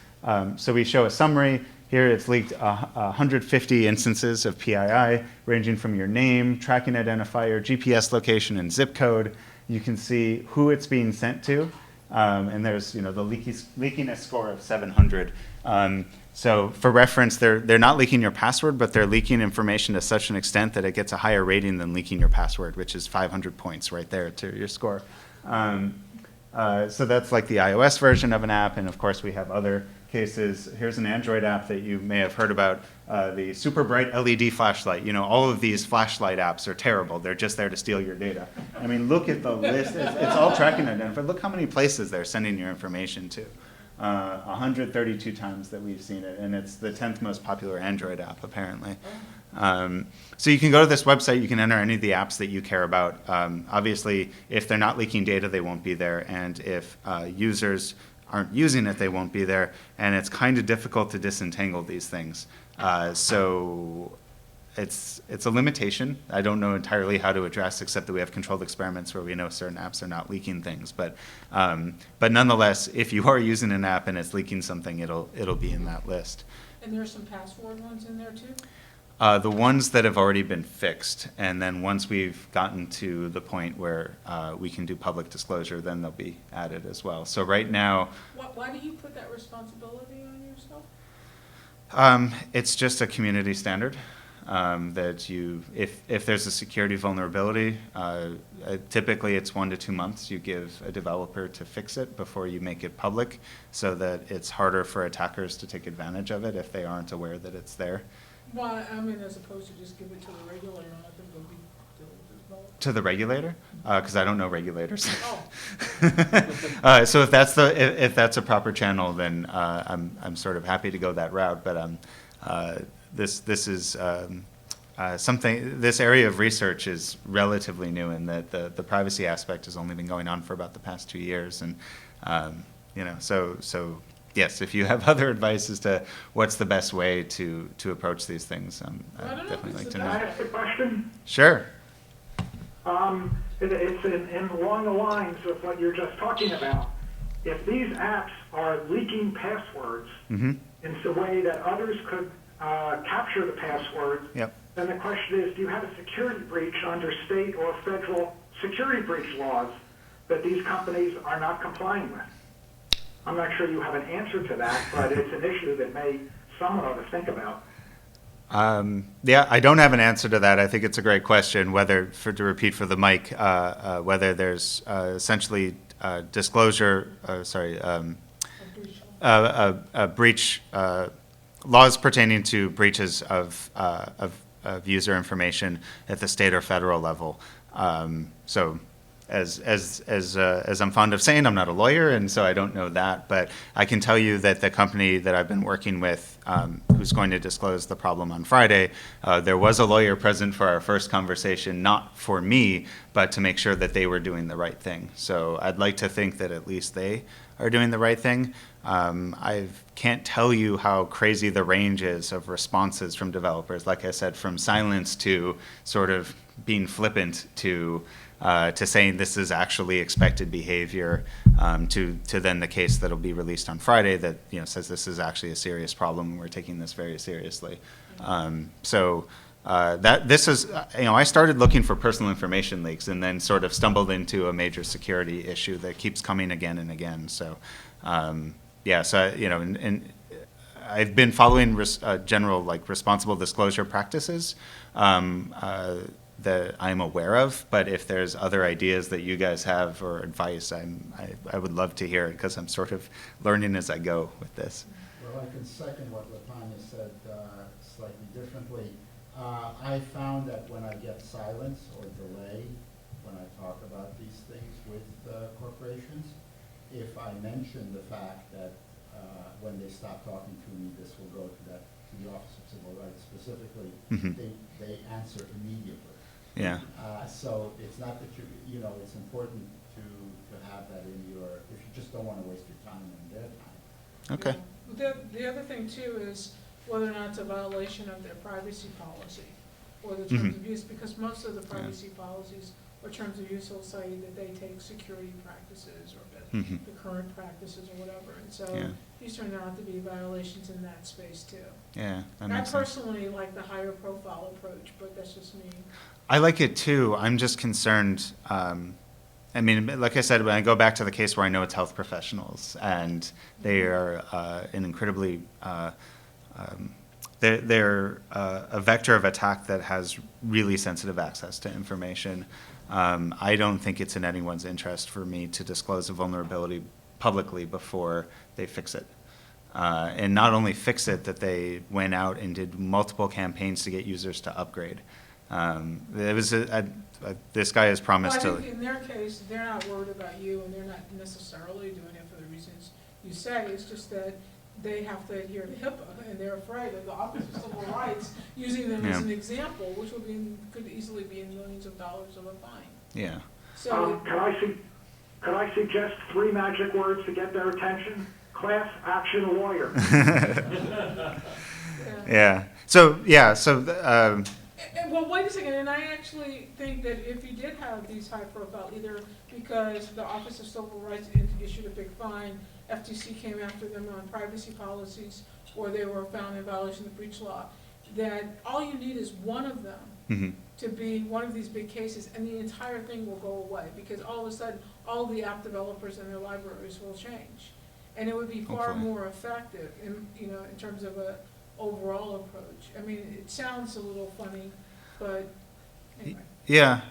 S9: so we show a summary. Here it's leaked 150 instances of PII, ranging from your name, tracking identifier, GPS location, and zip code. You can see who it's being sent to, and there's the leakiness score of 700. So for reference, they're not leaking your password, but they're leaking information to such an extent that it gets a higher rating than leaking your password, which is 500 points right there to your score. So that's like the iOS version of an app, and of course we have other cases. Here's an Android app that you may have heard about, the super bright LED flashlight. All of these flashlight apps are terrible. They're just there to steal your data. I mean, look at the list. It's all tracking identifier. Look how many places they're sending your information to. 132 times that we've seen it, and it's the 10th most popular Android app, apparently. So you can go to this website, you can enter any of the apps that you care about. Obviously, if they're not leaking data, they won't be there, and if users aren't using it, they won't be there, and it's kind of difficult to disentangle these things. So it's a limitation. I don't know entirely how to address, except that we have controlled experiments where we know certain apps are not leaking things. But nonetheless, if you are using an app and it's leaking something, it'll be in that list.
S1: And there's some password ones in there too?
S9: The ones that have already been fixed, and then once we've gotten to the point where we can do public disclosure, then they'll be added as well. So right now,
S1: Why do you put that responsibility on yourself?
S9: it's just a community standard that if there's a security vulnerability, typically it's 1 to 2 months you give a developer to fix it before you make it public, so that it's harder for attackers to take advantage of it if they aren't aware that it's there.
S1: Well, I mean, as opposed to just give it to the regulator and let them go be developed.
S9: To the regulator, because I don't know regulators.
S1: Oh.
S9: So if that's a proper channel, then I'm sort of happy to go that route. But this is something. This area of research is relatively new, in that the privacy aspect has only been going on for about the past 2 years, and so. Yes, if you have other advice as to what's the best way to approach these things, I'd definitely like to
S8: Can
S9: know.
S8: I ask a question?
S9: Sure.
S8: It's along the lines of what you're just talking about. If these apps are leaking passwords in a way that others could capture the passwords,
S9: Yep.
S8: then the question is, do you have a security breach under state or federal security breach laws that these companies are not complying with? I'm not sure you have an answer to that, but it's an issue that someone ought to think about.
S9: Yeah, I don't have an answer to that. I think it's a great question, to repeat for the mic, whether there's essentially disclosure, a breach, laws pertaining to breaches of user information at the state or federal level. So as I'm fond of saying, I'm not a lawyer, and so I don't know that, but I can tell you that the company that I've been working with, who's going to disclose the problem on Friday, there was a lawyer present for our first conversation, not for me, but to make sure that they were doing the right thing. So I'd like to think that at least they are doing the right thing. I can't tell you how crazy the range is of responses from developers. Like I said, from silence to sort of being flippant to saying this is actually expected behavior, to then the case that'll be released on Friday that says this is actually a serious problem and we're taking this very seriously. This is I started looking for personal information leaks and then sort of stumbled into a major security issue that keeps coming again and again. So and I've been following general responsible disclosure practices that I'm aware of, but if there's other ideas that you guys have or advice, I would love to hear it, because I'm sort of learning as I go with this.
S5: Well, I can second what Latanya said slightly differently. I found that when I get silence or delay when I talk about these things with corporations, if I mention the fact that when they stop talking to me, this will go to the Office of Civil Rights specifically, they answer immediately.
S9: Yeah.
S5: So it's not that it's important to have that in your, if you just don't want to waste your time and their time.
S9: Okay.
S1: The other thing too is, whether or not it's a violation of their privacy policy or the terms of use, because most of the privacy policies or terms of use will say that they take security practices or the current practices or whatever. And so
S9: Yeah.
S1: these turn out to be violations in that space too.
S9: Yeah, that
S1: I
S9: makes sense.
S1: personally like the higher profile approach, but that's just me.
S9: I like it too. I'm just concerned. I mean, like I said, when I go back to the case where I know it's health professionals and they are an incredibly, they're a vector of attack that has really sensitive access to information. I don't think it's in anyone's interest for me to disclose a vulnerability publicly before they fix it. And not only fix it, that they went out and did multiple campaigns to get users to upgrade. There was this guy has promised
S1: Well, I
S9: to.
S1: think in their case, they're not worried about you, and they're not necessarily doing it for the reasons you say. It's just that they have to adhere to HIPAA, and they're afraid of the Office of Civil Rights using them as
S9: Yeah.
S1: an example, which could easily be in millions of dollars of a fine.
S9: Yeah.
S1: So,
S8: Could I suggest 3 magic words to get their attention? Class action lawyer.
S1: yeah.
S9: Yeah. So
S1: Well, wait a second, and I actually think that if you did have these high profile, either because the Office of Civil Rights issued a big fine, FTC came after them on privacy policies, or they were found in violation of the breach law, that all you need is one of them to be one of these big cases, and the entire thing will go away, because all of a sudden, all the app developers and their libraries will change. And it would be far
S9: Hopefully.
S1: more effective in terms of a overall approach. I mean, it sounds a little funny, but anyway.
S9: Yeah,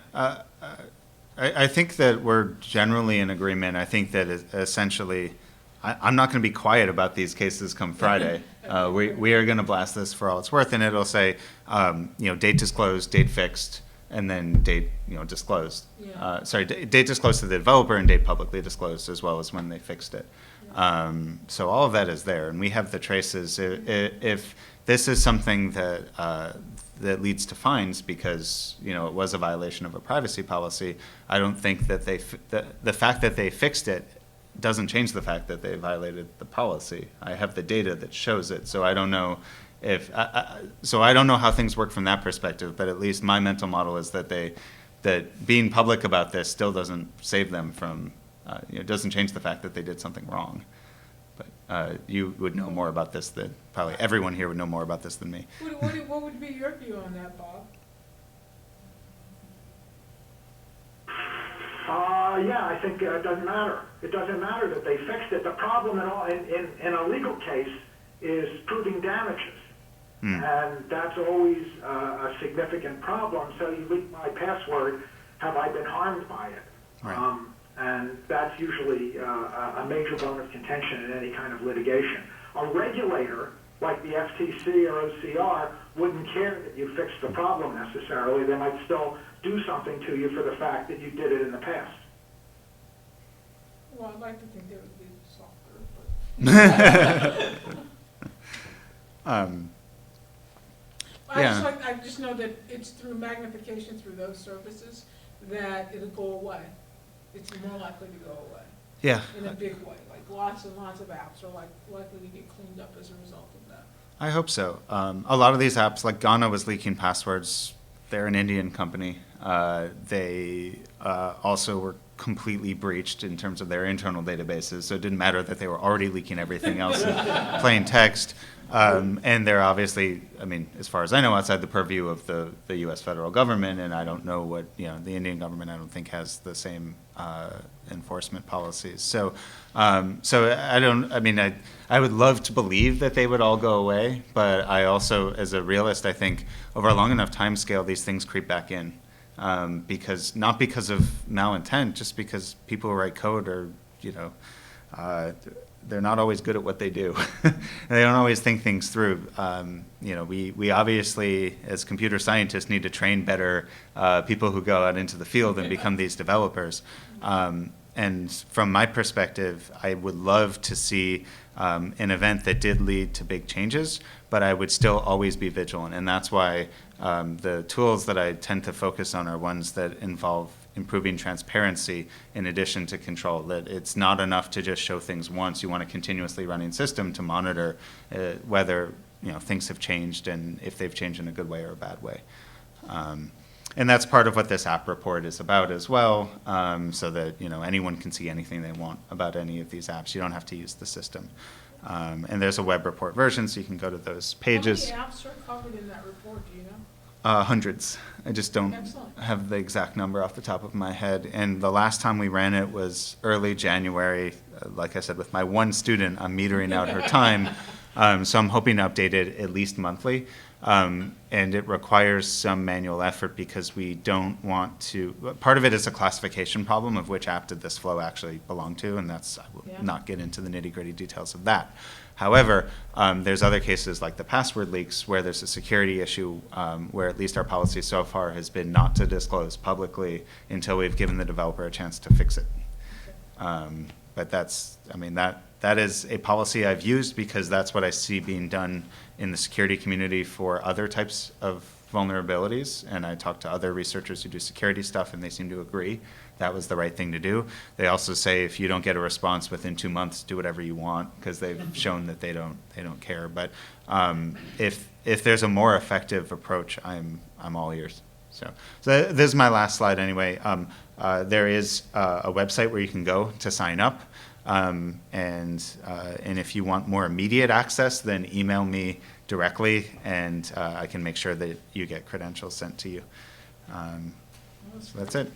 S9: I think that we're generally in agreement. I think that essentially, I'm not going to be quiet about these cases come Friday. We are going to blast this for all it's worth, and it'll say, date disclosed, date fixed, and then date, disclosed.
S1: Yeah.
S9: Date disclosed to the developer and date publicly disclosed, as well as when they fixed it. So all of that is there, and we have the traces. If this is something that that leads to fines because it was a violation of a privacy policy, I don't think that the fact that they fixed it doesn't change the fact that they violated the policy. I have the data that shows it, so I don't know if I don't know how things work from that perspective. But at least my mental model is that that being public about this still doesn't save them from. It doesn't change the fact that they did something wrong. But you would know more about this than probably everyone here would know more about this than me.
S1: What would be your view on that, Bob?
S8: Yeah, I think it doesn't matter. It doesn't matter that they fixed it. The problem in a legal case is proving damages. And that's always a significant problem. So you leak my password, have I been harmed by it?
S9: Right.
S8: And that's usually a major bone of contention in any kind of litigation. A regulator, like the FTC or OCR, wouldn't care that you fixed the problem necessarily. They might still do something to you for the fact that you did it in the past.
S1: Well, I'd like to think they would be softer, but.
S9: Yeah.
S1: I just know that it's through magnification through those services that it'll go away. It's more likely to go away
S9: Yeah.
S1: in a big way. Like lots and lots of apps are likely to get cleaned up as a result of that.
S9: I hope so. A lot of these apps, like Ghana was leaking passwords. They're an Indian company. They also were completely breached in terms of their internal databases, so it didn't matter that they were already leaking everything else in plain text. And they're obviously, as far as I know, outside the purview of the U.S. federal government, and I don't know what, the Indian government I don't think has the same enforcement policies. So I would love to believe that they would all go away, but I also, as a realist, I think over a long enough time scale, these things creep back in. Not because of malintent, just because people who write code are, they're not always good at what they do. They don't always think things through. We obviously, as computer scientists, need to train better people who go out into the field and become these developers. And from my perspective, I would love to see an event that did lead to big changes, but I would still always be vigilant. And that's why the tools that I tend to focus on are ones that involve improving transparency in addition to control. That it's not enough to just show things once. You want a continuously running system to monitor whether things have changed and if they've changed in a good way or a bad way. And that's part of what this app report is about as well, so that anyone can see anything they want about any of these apps. You don't have to use the system. And there's a web report version, so you can go to those pages.
S1: How many apps are covered in that report, do you know?
S9: Hundreds. I just don't
S1: Excellent.
S9: have the exact number off the top of my head. And the last time we ran it was early January. Like I said, with my one student, I'm metering out her time. So I'm hoping to update it at least monthly. And it requires some manual effort because we don't want to, part of it is a classification problem of which app did this flow actually belong to, and I will not get into the nitty-gritty details of that. However, there's other cases like the password leaks where there's a security issue where at least our policy so far has been not to disclose publicly until we've given the developer a chance to fix it. But that is a policy I've used because that's what I see being done in the security community for other types of vulnerabilities. And I talked to other researchers who do security stuff and they seem to agree that was the right thing to do. They also say if you don't get a response within 2 months, do whatever you want because they've shown that they don't care. But if there's a more effective approach, I'm all ears. So this is my last slide anyway. There is a website where you can go to sign up. And if you want more immediate access, then email me directly, and I can make sure that you get credentials sent to you. So that's it.